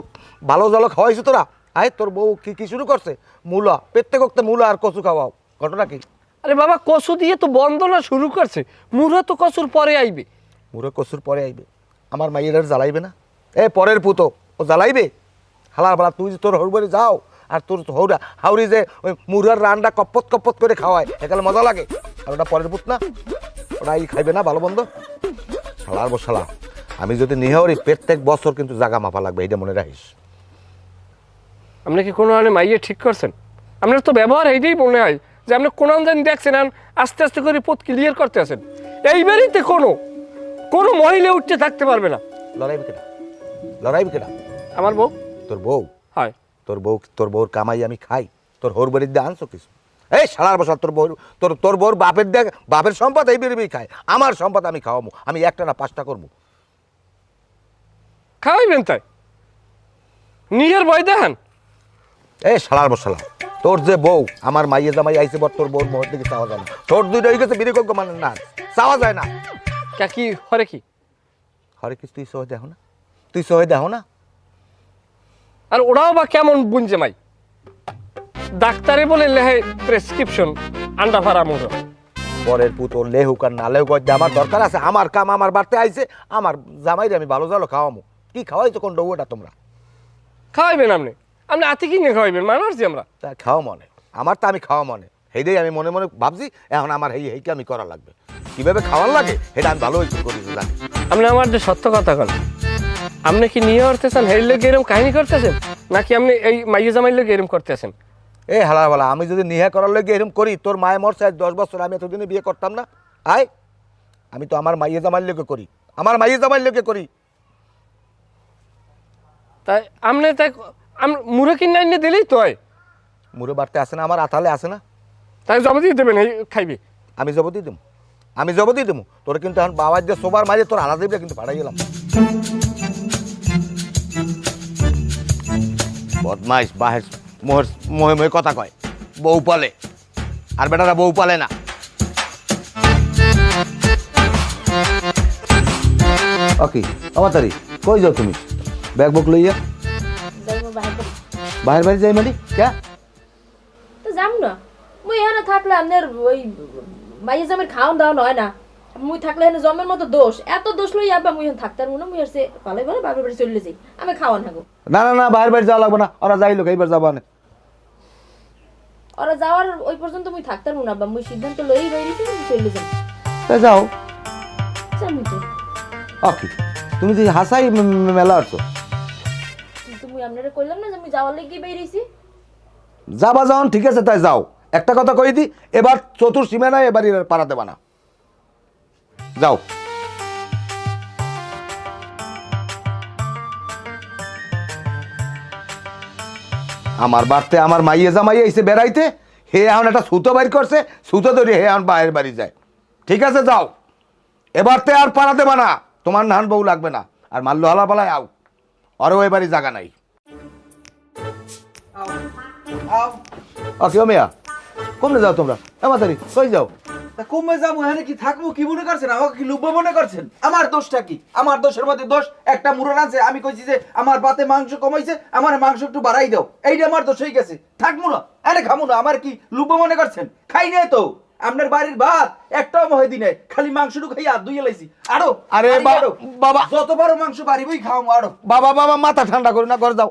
ভালো জল খাওয়াইছো তোরা। আয় তোর বউ কি শুরু করছে? মূলা প্রত্যেক ওক্তে মূলা আর কচু খাওয়াও, ঘটনা কি? আরে বাবা, কচু দিয়ে তো বন্দনা শুরু করছে, মুড়া তো কচুর পরে আইবে। মুড়ে কচুর পরে আইবে, আমার মাইয়ের আর জ্বালাইবে না? পরের পুতো ও জ্বালাইবে? হালার বালা, তুই যে তোর হরবাড়ি যাও আর তোর হাউরি যে ওই মুড়ার রান্না কপ্পত করে খাওয়ায়, এখানে মজা লাগে। আর ওটা পরের পুত না, ওটা খাইবে না ভালো বন্ধ। শালার বসালা, আমি যদি নিহাওরি প্রত্যেক বছর কিন্তু জাগা মাপা লাগবে, এটা মনে রাখিস। আপনি কি কোনো মাইয়ে ঠিক করছেন? আপনার তো ব্যবহার এইটাই মনে হয় যে আপনি কোন জানি দেখছেন আস্তে আস্তে করে পথ ক্লিয়ার করতে আছেন। এই বাড়িতে কোনো মহিলা উঠতে থাকতে পারবে না। লড়াইবে কেনা? আমার বউ? তোর বউ? হয়। তোর বউর কামাই আমি খাই? তোর হরবাড়ির দিয়ে আনছো কিছু? এই শালার বসা, তোর বউর বাপের সম্পদ এই বেরোবেই খায়, আমার সম্পদ আমি খাওয়াবো। আমি একটা না 5টা করবো। খাওয়াইবেন তাই? নিজের ভয় দেখান। এই শালার বসালা, তোর যে বউ, আমার মাইয়ে জামাই আইসে বর, তোর বউর মোহর দিকে চাওয়া যায় না। তোর দুইটা হয়ে গেছে বিরিকজ্ঞ, মানে না চাওয়া যায় না। কি হরে কি হরে কিছু তুই সহে দেখো না? তুই সহে দেখো না? আর ওরাও বা কেমন বুঝছে মাই? ডাক্তারে বলে লেহে প্রেসক্রিপশন আন্ডা ফারা মুড়ো। পরের পুতো লেহুক আর না লেহুক, আমার দরকার আছে। আমার কাম আমার বাড়তে আইছে, আমার জামাইরে আমি ভালো জালো খাওয়ামো। কি খাওয়াইছো কোন ডৌটা তোমরা? খাওয়াইবেন আপনি? আপনি আতি কিনে খাওয়াইবেন, মানুষ যে আমরা। তা খাওয়া মনে আমার, তা আমি খাওয়া মনে। সেইটাই আমি মনে মনে ভাবছি এখন আমার হেইকে আমি করা লাগবে কিভাবে খাওয়ার লাগে সেটা আমি ভালো হয়েছে করি জানি। আপনি আমার যে সত্য কথা কন, আপনি কি নিয়ে করতেছেন হের লোক এরকম কাহিনী করতেছেন, নাকি আপনি এই মাইয়ে জামাই লোক এরকম করতেছেন? এই হালা বলা আমি যদি নিহা করার লাগে এরকম করি, তোর মায়ের মরছে আজ 10 বছর, আমি এতদিনে বিয়ে করতাম না? আয় আমি তো আমার মাইয়ে জামাইয়ের লোকে করি, আমার মাইয়ে জামাইয়ের লোকে করি। তাই আপনি তাই মুড়ে কিনে এনে দিলেই তো হয়। মুড়ে বাড়তে আসে না, আমার আতালে আসে না, তাই জমা দিয়ে দেবেন, এই খাইবে। আমি জবতি দেবো, আমি জবতি দেবো। তোর কিন্তু এখন বাবার যে সোবার মারিয়ে তোর আলাদা দিবটা কিন্তু পাঠাই গেলাম। বদমাইশ বাহের মোহে মোহে কথা কয়, বউ পালে আর বেটারা বউ পালে না। ওকে আমাতারি কই যাও তুমি? ব্যাগ বুক লইয়া বাহির বাড়ি যাই মানে কে? তো যাম না, মুই এখানে থাকলে আপনার ওই মাইয়ে জামের খাওয়ান দাওয়ান হয় না। মুই থাকলে এখানে জমের মতো দোষ, এত দোষ লই আব্বা মুই এখানে থাকতাম না। মুই আসছে ভালো ভালো বাবার বাড়ি চলে যাই, আমি খাওয়ান থাকবো। না না না বাহির বাড়ি যাওয়া লাগবে না, ওরা যাইলো এইবার যাবা না। ওরা যাওয়ার ওই পর্যন্ত মুই থাকতাম না আব্বা, মুই সিদ্ধান্ত লই বাইরেছি, চলে যাই। তা যাও। যাবি তো? ওকে তুমি যে হাসাই মেলা আছো, কিন্তু মুই আপনারা কইলাম না যে মুই যাওয়ার লাগি বাইরেছি। যাবা যাওন ঠিক আছে, তাই যাও। একটা কথা কই দি, এবার চতুর সীমানায় এবারই পাড়া দেবা না, যাও। আমার বাড়তে আমার মাইয়ে জামাই এসে বেড়াইতে, হে এখন একটা সুতো বাইর করছে, সুতো ধরে হে এখন বাইরের বাড়ি যায়। ঠিক আছে যাও, এবারতে আর পাড়া দেবা না, তোমার নান বউ লাগবে না। আর মাল্লো হালা পালায় আও, আরও এবারই জায়গা নাই। ওকে মিয়া কমলে যাও তোমরা, এমাতারি কই যাও? তা কমে যাবো, হ্যাঁ কি থাকবো? কি মনে করছেন আমাকে? কি লুব্ব মনে করছেন? আমার দোষটা কি? আমার দোষের মধ্যে দোষ একটা মুরন আছে, আমি কইছি যে আমার পাতে মাংস কমাইছে, আমার মাংস একটু বাড়াই দাও, এইটা আমার দোষ হয়ে গেছে। থাকবো না, আরে খাবো না, আমার কি লুব্ব মনে করছেন? খাই নাই তো আপনার বাড়ির ভাত একটাও মহেদি নাই, খালি মাংসটুকু খাই আর দুই লাইছি। আরো আরে বাবা, যত বড় মাংস বাড়িবই খাওয়াবো। আরো বাবা বাবা মাথা ঠান্ডা করো না, ঘরে যাও,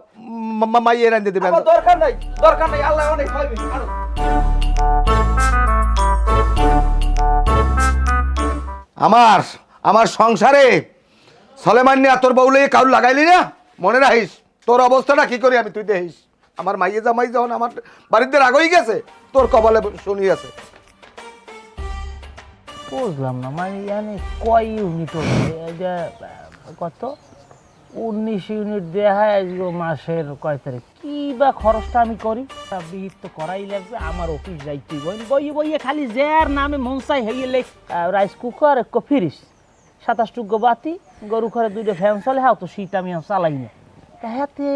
মাইয়ে রান্ধে দেবে। আমার দরকার নাই, দরকার নাই, আল্লাহ অনেক খাইবে। আরো আমার আমার সংসারে সলেমান নিয়ে তোর বউলে কাউর লাগাইলি না, মনে রাখিস তোর অবস্থাটা কি করি আমি, তুই দেখিস। আমার মাইয়ে জামাই যখন আমার বাড়িতে রাগই গেছে, তোর কপালে শুনি আছে। বুঝলাম না, মানে জানি কয় ইউনিট হচ্ছে? এই যে কত 19 ইউনিট দেওয়া হয় আজকে মাসের কয় তারিখ? কি বা খরচটা আমি করি, বিহিত তো করাই লাগবে। আমার অফিস যাইতে বইয়ে বইয়ে খালি যার নামে মনসাই হইয়ে লেখ, রাইস কুকার এক ফ্রিজ, 27 টুকু বাতি, গরু ঘরে 2টা ফ্যান চলে, হ্যাঁ তো শীত আমি চালাই না। তাহাতে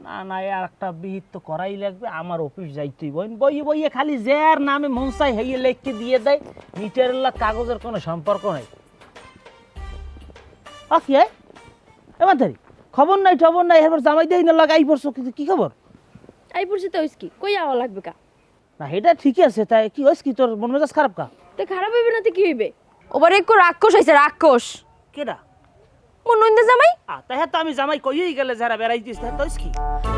না না আর একটা বিহিত তো করাই লাগবে। আমার অফিস যাইতেই বইয়ে বইয়ে খালি যার নামে মনসাই হইয়ে লেখকে দিয়ে দেয়, মিটারের কাগজের কোনো সম্পর্ক নাই। কি এবার ধরি খবর নাই টবর নাই, এবার জামাই দেই না লাগাই পড়ছো, কিন্তু কি খবর? আই পড়ছি তো কি কই আওয়া লাগবে কা? না এটা ঠিকই আছে, তাই কি হইস কি তোর মন মেজাজ খারাপ কা? তো খারাপ হইবে না তো কি হইবে? ওবারে একটু রাক্ষস হইছে, রাক্ষস। কেডা? মোর নইন্দা জামাই। তাই তো আমি জামাই কইই গেলে যারা বেড়াইতিস তা তোইস কি?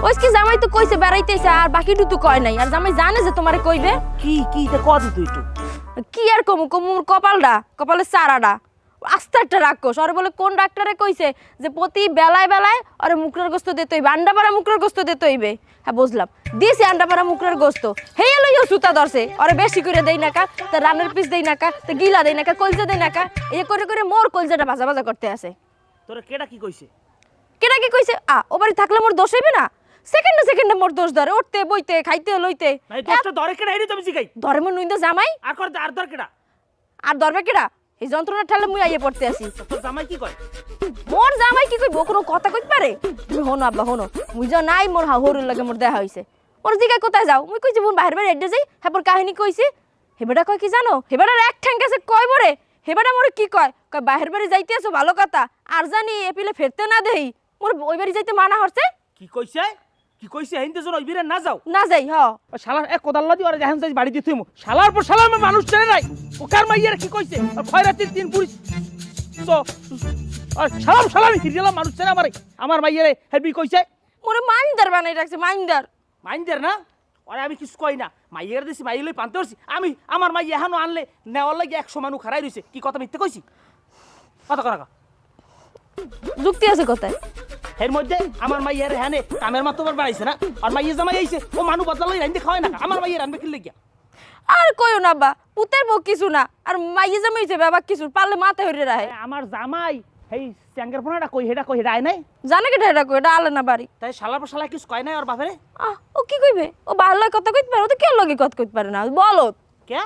ওইস কি জামাই তো কইছে বেড়াইতেছে, আর বাকিটু তো কয় নাই। আর জামাই জানে যে তোমারে কইবে। কি কি তে কদি তুই একটু? কি আর কমু কমুর কপালের সারাডা আস্তে একটা রাক্ষস। আর বলে কোন ডাক্তারে কইছে যে প্রতি বেলায় বেলায় আরে মুখের গোস্ত দিতে হইবে, আন্ডাপাড়া মুখের গোস্ত দিতে হইবে। হ্যাঁ বুঝলাম, দিছি আন্ডাপাড়া মুখের গোস্ত, হেই লইও সুতা ধরছে। আরে বেশি করে দেই না কা, তা রানের পিস দেই না কা, তা গিলা দেই না কা, কলজা দেই না কা, এই করে করে মোর কলজাটা ভাজা ভাজা করতে আছে। তোরে কেডা কি কইছে? কেডা কি কইছে? ও বাড়ি থাকলে মোর দোষ হইবে না? সেকেন্ডে সেকেন্ডে মোর দোষ ধরে, উঠতে বইতে খাইতে লইতে। নাই দোষটা ধরে কেডা হেরি তুমি জিগাই? ধরে মোর নইন্দা জামাই। আর কর আর ধর কেডা? আর ধরবে কেডা? এই যন্ত্রণা ঠালে মুই আইয়ে পড়তে আসি। তোর জামাই কি কয়? মোর জামাই কি কইব? কোনো কথা কইতে পারে? তুমি হনো আব্বা হনো, মুই যা নাই মোর হরুর লাগে মোর দেখা হইছে। মোর জিগা কোথায় যাও? মুই কইছি বোন বাহির বাড়ি এডে যাই, হেবর কাহিনী কইছি। হেবেটা কয় কি জানো? হেবেটার এক ঠ্যাং গেছে কয় বরে। হেবেটা মোরে কি কয়? কয় বাহির বাড়ি যাইতে আছো ভালো কথা, আর জানি এপিলে ফেরতে না দেই। মোর ওই বাড়ি যাইতে মানা হচ্ছে। কি কইছে? কি কইছে? হিন্দে জন ওইবিরে না যাও। না যাই হ। শালার এক কোদাল্লা দি ওরে জাহান যাই বাড়ি দিতে মু। শালার পর শালার মানুষ ছেড়ে নাই। ও কার মাইয়ার কি কইছে? আর খয়রাতির 3 পুলিশ সো আর শালার হিরিয়ালা মানুষ ছেড়ে আমার মাইয়ারে হেবি কইছে। মোরে মাইন্দার বানাই রাখছে, মাইন্দার। মাইন্দের না ওরে আমি কিছু কই না, মাইয়ের দিছি মাইয়ে লই পানতে পারছি আমি, আমার মাই এহানো আনলে নেওয়ার লাগে 100 মানুষ খারাই রইছে, কি কথা মিথ্যে কইছি? কথা করা যুক্তি আছে কথায়। এর মধ্যে আমার মাইয়ের হ্যানে কামের মাতবার বাড়াইছে না, আর মাইয়ে জামাই আইছে ও মানুষ বদলাই রাইন্দে খাওয়ায় না, আমার মাইয়ের রানবে কি লাগিয়া? আর কইও না আব্বা, পুতের বউ কিছু না, আর মাইয়ে জামাই হিসেবে আবার কিছু পারলে মাথা হইরে রাখে। আমার জামাই এই চ্যাঙ্গের ফোনাটা কই হেডা আয় নাই, জানে কেটা এটা কই, এটা আলে না বাড়ি। তাই শালার পর শালা কিছু কয় নাই ওর বাপেরে? ও কি কইবে? ও ভালো কথা কইতে পারে, ও তো কেন লগে কথা কইতে পারে না, বলো কে?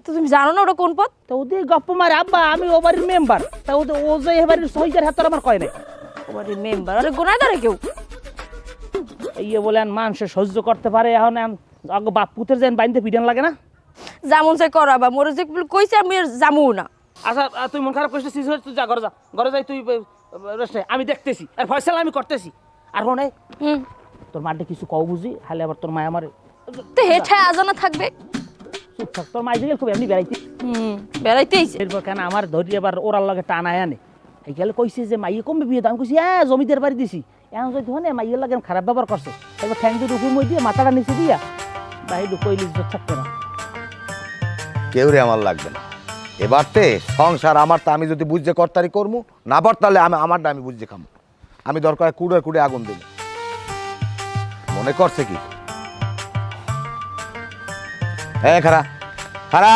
তো তুমি জানো না ওটা কোন পথ? তো ওদের গপ্প মারে আব্বা, আমি ও বাড়ির মেম্বার, তা ওদের ও যে এবারের সহিজার হাত আমার কয় নাই। ও বাড়ির মেম্বার, আরে গোনায় ধরে কেউ? এই বলেন মানুষ সহ্য করতে পারে, এখন আগে বাপ পুতের যেন বাইন্দে পিডান লাগে না? যেমন সে করাবা, মোরে যে কইছে আমি আর যামু না। আচ্ছা তুই মন খারাপ করিস, তুই যা ঘরে যা, ঘরে যাই তুই রেস্টে, আমি দেখতেছি আর ফয়সালা আমি করতেছি। আর হনে তোর মাঠে কিছু কও বুঝি, হালে আবার তোর মায় আমারে তো হেঠায় আজানা থাকবে। চুপ থাক, তোর মাই দিকে খুব এমনি বেড়াইতে বেড়াইতেইছে। এরপর কেন আমার ধরি এবার ওরার লগে টানায় আনে, এই গেলে কইছে যে মাইয়ে কমবে বিয়ে দাম, আমি কইছি হ্যাঁ জমিদের বাড়ি দিছি, এখন যদি হনে মাইয়ের লাগে খারাপ ব্যবহার করছে, এবার ঠ্যাং দুটো উপর মই দিয়ে মাথাটা নিচে দিয়া বাহির কইলি থাকতে না। কেউ রে আমার লাগবে না এবারতে সংসার আমার, তা আমি যদি বুঝতে কর্তারি করবো না পার, তাহলে আমি আমারটা আমি বুঝতে খামো, আমি দরকার কুড়ে আগুন দেব। মনে করছে কি হ্যাঁ খারা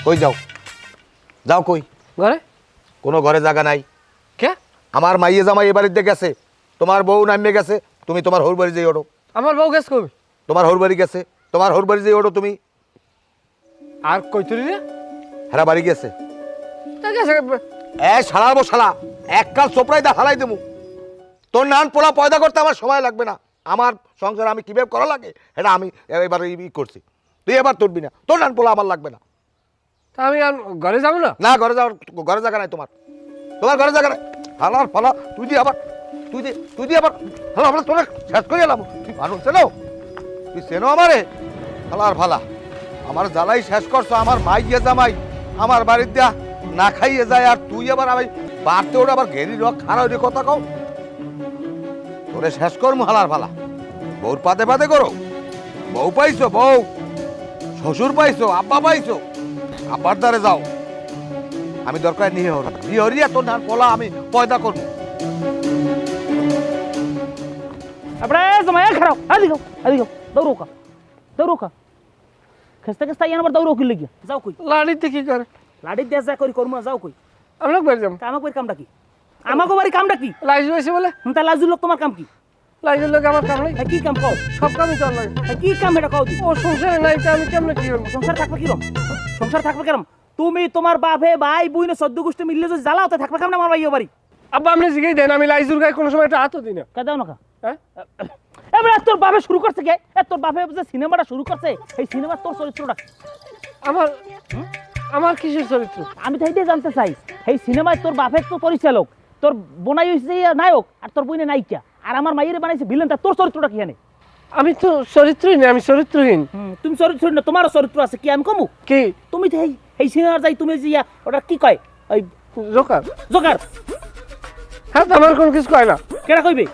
কই যাও যাও কই? ঘরে কোনো ঘরে জায়গা নাই। কে? আমার মাইয়ে জামাই এ বাড়িতে গেছে, তোমার বউ নামিয়ে গেছে, তুমি তোমার হর বাড়ি যেয়ে ওঠো। আমার বউ গেছ কই? তোমার হর বাড়ি গেছে, তোমার হর বাড়ি যেয়ে ওঠো তুমি। আর কই তুই রে? হেরা বাড়ি গেছে। তা গেছে শালাবো শালা, এককাল চোপড়াই দা হালাই দেবো। তোর নান পোলা পয়দা করতে আমার সময় লাগবে না, আমার সংসার আমি কিভাবে করা লাগে এটা আমি এবার করছি, তুই এবার তুলবি না, তোর নান পোলা আমার লাগবে না। তা আমি আর ঘরে যাবো না? না ঘরে জায়গা নাই তোমার, তোমার ঘরে জায়গা নাই। হালার ফালা তুই দিয়ে আবার হালা ফালা তোরা শেষ করে এলাম। তুই মানুষ চেনো, তুই চেনো আমারে? হালার ফালা আমার জ্বালাই শেষ করছো, আমার মাইয়ে জামাই আমার বাড়ির দিয়া না খাইয়ে যায়, আর তুই আবার আমি বাড়তে ওটা আবার ঘেরি রক খানা ওই কথা কও, তোরে শেষ করমু। হালার ফালা বউর পাতে পাতে করো, বউ পাইছো, বউ শ্বশুর পাইছো, আব্বা পাইছো, আব্বার দ্বারে যাও। আমি দরকার নিয়ে হরিয়া তোর ধান পোলা আমি পয়দা করবো। আপরে জামাই খারাপ আদিগো দৌড়োকা খেস্তা ইয়ান আবার দৌড়ো কি লাগিয়া যাও কই? লাড়িতে কি করে? লাড়ি দিয়া যা করি করমু, যাও কই? আমরা বাড়ি যাবো। কামা কই কামটা কি? আমাকে বাড়ি কামটা কি? লাইজ হয়েছে বলে? তা লাজুর লোক তোমার কাম কি? লাইজের লোক আমার কাম নাই। কি কাম কও? সব কামই তো লাগে। কি কাম এটা কও দি? ও সংসারে নাই, তা আমি কেমনে কি করবো? সংসার থাকবে কিরম? সংসার থাকবে কিরম? তুমি তোমার বাপে ভাই বুই না 14 গোষ্ঠী মিললে যদি জ্বালাও তো থাকবে কেমন আমার ভাইও বাড়ি? আব্বা আপনি জিজ্ঞেস দেন, আমি লাইজুর গায়ে কোনো সময় একটা হাতও দিই না। কে দাও না কা? হ্যাঁ এবার তোর বাপে শুরু করছে কে? তোর বাপে যে সিনেমাটা শুরু করছে, এই সিনেমার তোর চরিত্রটা আমার কিসের চরিত্র? আমি তাই দিয়ে জানতে চাই, এই সিনেমায় তোর বাপের তো পরিচালক, তোর বোনাই হইছে নায়ক, আর তোর বইনে নায়িকা, আর আমার মাইয়ের বানাইছে ভিলেনটা, তোর চরিত্রটা কি জানে? আমি তো চরিত্রই নেই, আমি চরিত্রহীন। তুমি চরিত্র না, তোমারও চরিত্র আছে, কি আমি কমু? কি? তুমি তো এই সিনেমার যাই তুমি যে ওটা কি কয় ওই জোকার? জোকার? হ্যাঁ, আমার কোনো কিছু কয় না। কেডা কইবে?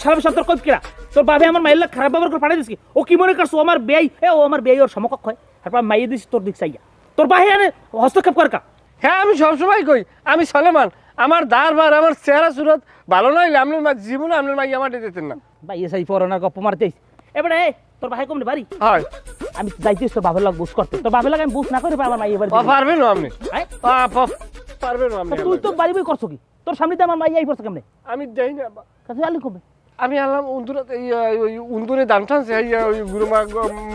সারা সব তোর কই কেডা? তোর বাবা আমার মাইয়ের লাগে খারাপ ব্যবহার করে পাঠাই দিছি, ও কি মনে করছো আমার বেয়াই? ও আমার বেয়াই ওর সমকক্ষ হয়, তারপর মাইয়ে দিছি তোর দিক চাইয়া, তোর বাহে আনে হস্তক্ষেপ কর কা? হ্যাঁ, আমি সবসময় কই আমি সলেমান, আমার দারবার আমার চেহারা সুরত ভালো নইলে আপনার জীবনে আপনার মাই আমার দিতেন না। ভাই এসাই পড়ানোর গপ্প মারতেইস এবারে। তোর ভাই কমনে বাড়ি? হয় আমি যাইতেছি তোর বাবার লাগ বুঝ করতে, তোর বাবার লাগে আমি বুঝ না করে আমার মাইয়ে বাড়ি পারবেন না আপনি? পারবেন না আপনি? তুই তো বাড়ি বই করছো কি? তোর সামনে দিয়ে আমার মাইয়া আই পড়ছে কেমনে? আমি দেই না। কাছে আলি কমে আমি আনলাম উন্দুরাতে, ওই উন্দুরে দান টানছে, ওই গুরু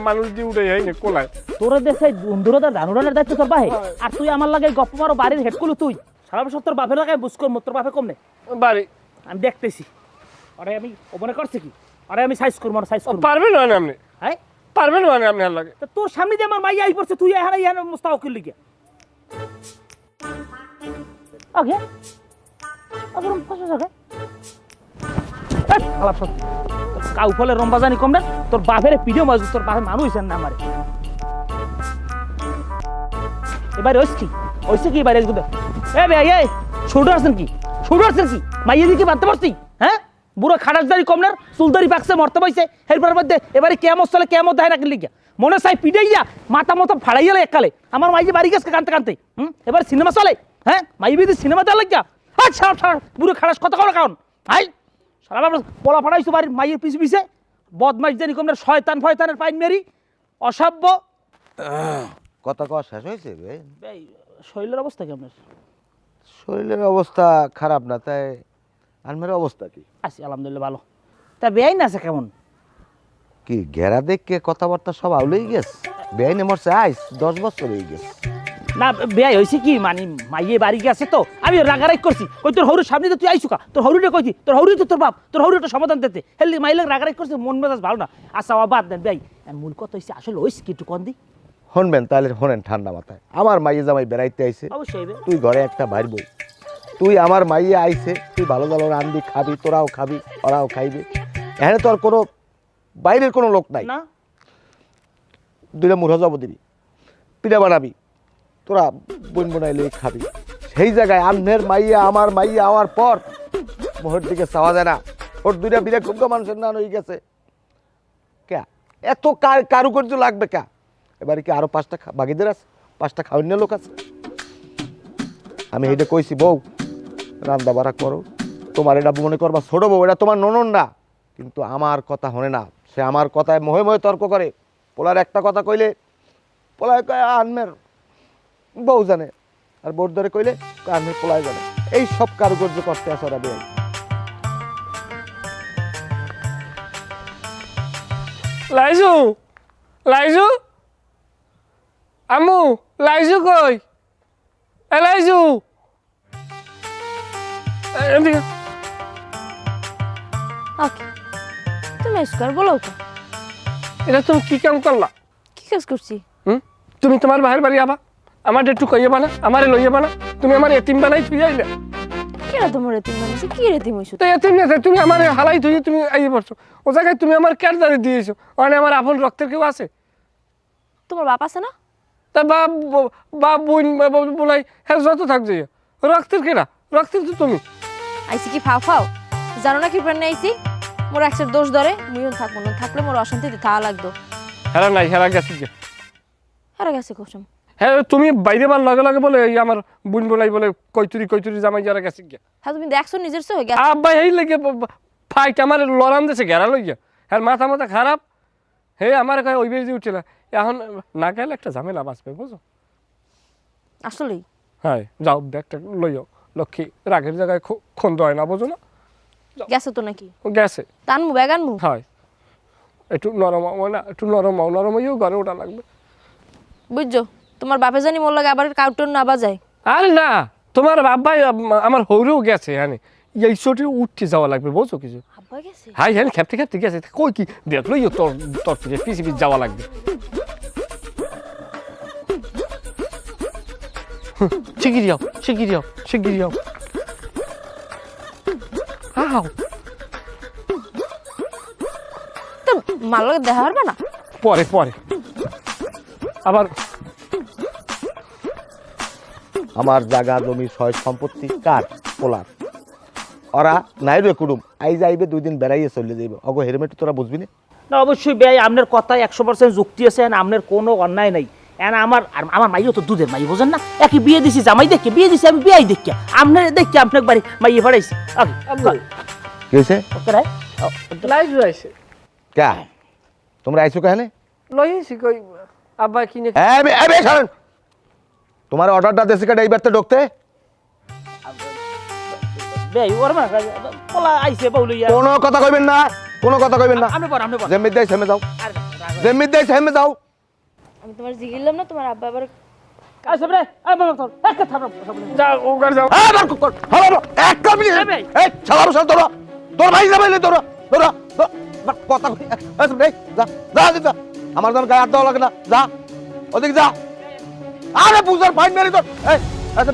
মানুষ দিয়ে উঠে যাই না কোলায়। তোর দেশে বন্ধুরা ধানুরানের দায়িত্ব তোর বাহে, আর তুই আমার লাগে গপ্প মারো বাড়ির হেড করলো তুই। সারা বছর তোর বাপের লাগাই বুঝ করবো, তোর বাপে কমনে বাড়ি আমি দেখতেছি। আরে আমি ও মনে করছে কি? আরে আমি সাইজ করবো, সাইজ করবো। পারবেন না আপনি? হ্যাঁ পারবেন না আপনি? আর লাগে তোর সামনে দিয়ে আমার মাইয়া আই পড়ছে, তুই এখানে এখানে মুস্তাওকিল লিখে ওকে আগরম কষ্ট থাকে আলাপ সত্যি কাউ ফলে রম্বা জানি কম না, তোর বাপের পিডিও মজুদ, তোর বাপের মানুষ হইছেন না আমারে। এবারে ওইসে কি এবারে এ ভাই এই ছোট আসছেন কি? ছোট আসছেন কি? মাইয়ে দিকে বাঁধতে পারছি? হ্যাঁ বুড়ো খাটাসদারি কমনার চুলদারি পাকছে মরতে পাইছে এরপর মধ্যে এবারে কেমন চলে কেমন দেয় না কিনলি মনে চাই পিটাইয়া মাথা মতো ফাড়াইয়া এককালে আমার মাই যে বাড়ি গেছে কানতে কানতে এবার সিনেমা চলে হ্যাঁ মাই বিদি সিনেমা দেওয়া লাগিয়া আচ্ছা বুড়ো খাটাস কত করে কারণ হাই সারা পলা ফাড়াইছো বাড়ির মাইয়ের পিছু পিছে বদমাইশ জানি কমনার শয়তান ফয়তানের পাইন মেরি অসভ্য। কথা কওয়া শেষ হয়েছে এই শরীরের অবস্থা কেমন? শরীরের অবস্থা খারাপ না, তাই আলমের অবস্থা কি? আছি আলহামদুলিল্লাহ ভালো। তা বেআইন আছে কেমন? কি ঘেরা দেখে কথাবার্তা সব আউলেই গেছে। বেআইনে মরছে 10 বছর হয়ে গেছে। না বেআই হয়েছে কি মানে মাইয়ে বাড়ি গেছে তো আমি রাগারাগ করছি কই তোর হরুর সামনে তো তুই আইসু কা তোর হরুটা কইতি তোর হরুই তো তোর বাপ তোর হরুর একটা সমাধান দিতে হেললি মাইলে রাগারাগ করছে মন মেজাজ ভালো না। আচ্ছা বাদ দেন বেআই মূল কথা হইছে আসলে হইছে কি একটু কন দি শুনবেন তাহলে শোনেন ঠান্ডা মাথায়। আমার মাইয়ে জামাই বেড়াইতে আইছে, অবশ্যই তুই ঘরে একটা বাইর বউ, তুই আমার মাইয়ে আইছে, তুই ভালো ভালো রান্ধবি খাবি, তোরাও খাবি ওরাও খাইবে। এখানে তোর কোনো বাইরের কোনো লোক নাই না 2টা মুড়া জব দিবি, পিঠা বানাবি, তোরা বোন বোনাইলে খাবি। সেই জায়গায় আন্নের মাইয়া আমার মাইয়া হওয়ার পর মোহর দিকে চাওয়া যায় না। ওর 2টা বিরাট খুব মানুষের নান হয়ে গেছে। কে এত কারুকার্য লাগবে কে? এবারে কি আরো 5টা বাগিদের আছে, 5টা খাওয়ার লোক আছে। আমি এটা কইছি বউ রান্না বাড়া করো, তোমার এটা মনে করবা ছোট বউ, এটা তোমার ননদ না। কিন্তু আমার কথা শোনে না, সে আমার কথায় মহে মহে তর্ক করে। পোলার একটা কথা কইলে পোলায় কয় আনমের বউ জানে, আর বোর ধরে কইলে আনমের পোলায় জানে। এই সব কারুকার্য করতে আসে ওরা বেআই। লাইজু লাইজু আম্মু লাইজু কই? এ লাইজু এদিকে ওকে তুমি স্কোয়ার বলো তো এটা তুমি কি কাম করলা? কি কাজ করছি? তুমি তোমার ভাইয়ের বাড়ি আবা আমার একটু কইয়ে বানা আমারে লইয়ে বানা তুমি আমার এতিম বানাই তুই আইলে কেন তোমার এতিম বানাইছে? কি রেতিম হইছো? তো এতিম না তুমি আমার হালাই তুই তুমি আইয়ে পড়ছো ও জায়গায় তুমি আমার ক্যারদারে দিয়েছো মানে আমার আপন রক্তের কেউ আছে? তোমার বাপ আছে না? তা বাপ বাপ বোন বলাই হ্যাঁ যত থাকছে রক্তের কেনা রক্তের তো তুমি আইসি কি ফাও ফাও জানো না কি প্রাণে আইসি মোর একসাথে দোষ ধরে মুইও থাকবো না, থাকলে মোর অশান্তিতে থাকা লাগতো। হেরা নাই হেরা গেছে হারা গেছে কসম। হ্যাঁ তুমি বাইরে বার লগে লগে বলে এই আমার বোন বলাই বলে কৈতুরি জামাই যারা গেছে গিয়া হ্যাঁ তুমি দেখছো নিজের চোখে গেছে। আব্বা এই লেগে ফাইট আমার লড়ান দিয়েছে ঘেরা লইয়া হ্যাঁ মাথা খারাপ হে আমার কয় ওই বেরিয়ে উঠছিল এখন না গেলে একটা ঝামেলা বাঁচবে বুঝো। আসলেই হ্যাঁ যাও ব্যাগটা লইও লক্ষ্মী রাগের জায়গায় খন্দ হয় না বোঝো না। গেছে তো নাকি? গেছে টানমু ব্যাগ আনমু? হয় একটু নরম না একটু নরম হইও ঘরে ওটা লাগবে বুঝছো তোমার বাপে জানি মোর লাগে আবার কাউটন না বাজায়। আরে না তোমার আব্বাই আমার হৌরেও গেছে হ্যাঁ এই চোটে উঠতে যাওয়া লাগবে বুঝছো কিছু। আব্বা গেছে? হাই হ্যাঁ খেপতে গেছে কই কি দেখলো তোর তোর পিছিয়ে যাওয়া লাগবে। শিগগিরি যাও আও তো মার লগে দেখা পারবে না? পরে আবার আমার জায়গা জমি সয় সম্পত্তি কার? পোলার। ওরা নাই রে কুটুম আই যাইবে 2 দিন বেড়াইয়ে চলে যাইবে। অগো হেলমেট তোরা বুঝবি না? না অবশ্যই বেআই আপনার কথায় 100% যুক্তি আছে আপনার কোনো অন্যায় নাই। এনা আমার মাইও তো দুধের মাই বোঝেন না একই বিয়ে দিছি জামাই দেখে বিয়ে দিছি আমি বিয়াই দেখি আপনার দেখি আপনার বাড়ি মাইয়ে ফাড়াইছি কি হয়েছে? লাইভ আইছে কে তোমরা আইছো কেনে? লইছি কই আব্বা কিনে তোমার অর্ডারটা দেশে কাটে এইবার তো ঢুকতে বেআই ওর মা পোলা আইছে বউলিয়া কোনো কথা কইবেন না, কোনো কথা কইবেন না। আপনি বল জেমিদ দেই সেমে যাও, জেমিদ দেই সেমে যাও। আমি তোমার জিগিলাম না তোমার আব্বা আবার আইছে রে আই বাবা তোর একটা থারো যাও ওগার যাও হ্যাঁ বার কর হ্যালো এক কাবলি এই ছাড়াবো সব ধরো তোর ভাই যাবে না ধরো কথা কই এই যা আমার জন গায়ে হাত দেওয়া লাগে না, যা ওদিক যা। আরে বুঝার ফাইন মেরে তোর এই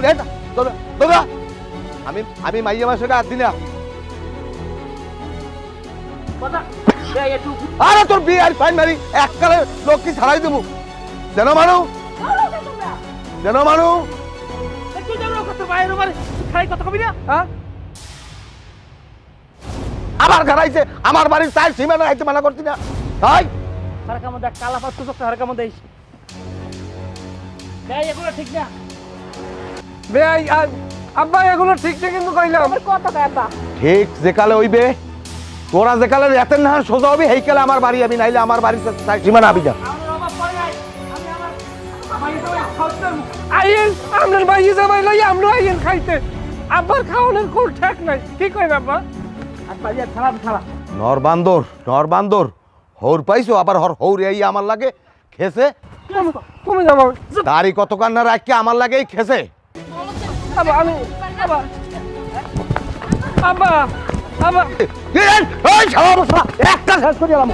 এই ধরো আমি মাইয়া মাসে হাত দিনা। কথা বেআই একটু আরে তোর বিয়ে আর ফাইন মারি এককালে লোক কি ছাড়াই দেবো যেন মানু একটু যাও কথা বাইরে মারে খাই কথা কবি না হ্যাঁ আবার ঘরাইছে আমার বাড়ির চার সীমানা আইতে মানা করছি না তাই হারকা মধ্যে কালা পাত তো চক্র হারকা মধ্যে এই এগুলো ঠিক না বেআই আব্বা এগুলো ঠিক ঠিক কিন্তু কইলাম আমার কত আব্বা ঠিক যেকালে হইবে তোরা যেকালে এতের না সোজা হবি হেইকালে আমার বাড়ি আমি নাইলে আমার বাড়ির চার সীমানা আবি না আইন আপনার ভাই জামাই লই আমরা আইন খাইতে আব্বার খাওয়ানোর কোন ঠেক নাই কি কইন আব্বা আর বাড়ি খারাপ খারাপ নরবান্দর হৌর পাইছো আবার হৌর এই আমার লাগে খেছে তুমি যাবো দাড়ি কত কান্না রাখকে আমার লাগেই খেছে আব্বা আমি আব্বা আব্বা আব্বা এই শালা বসা একটা শেষ করে দিলাম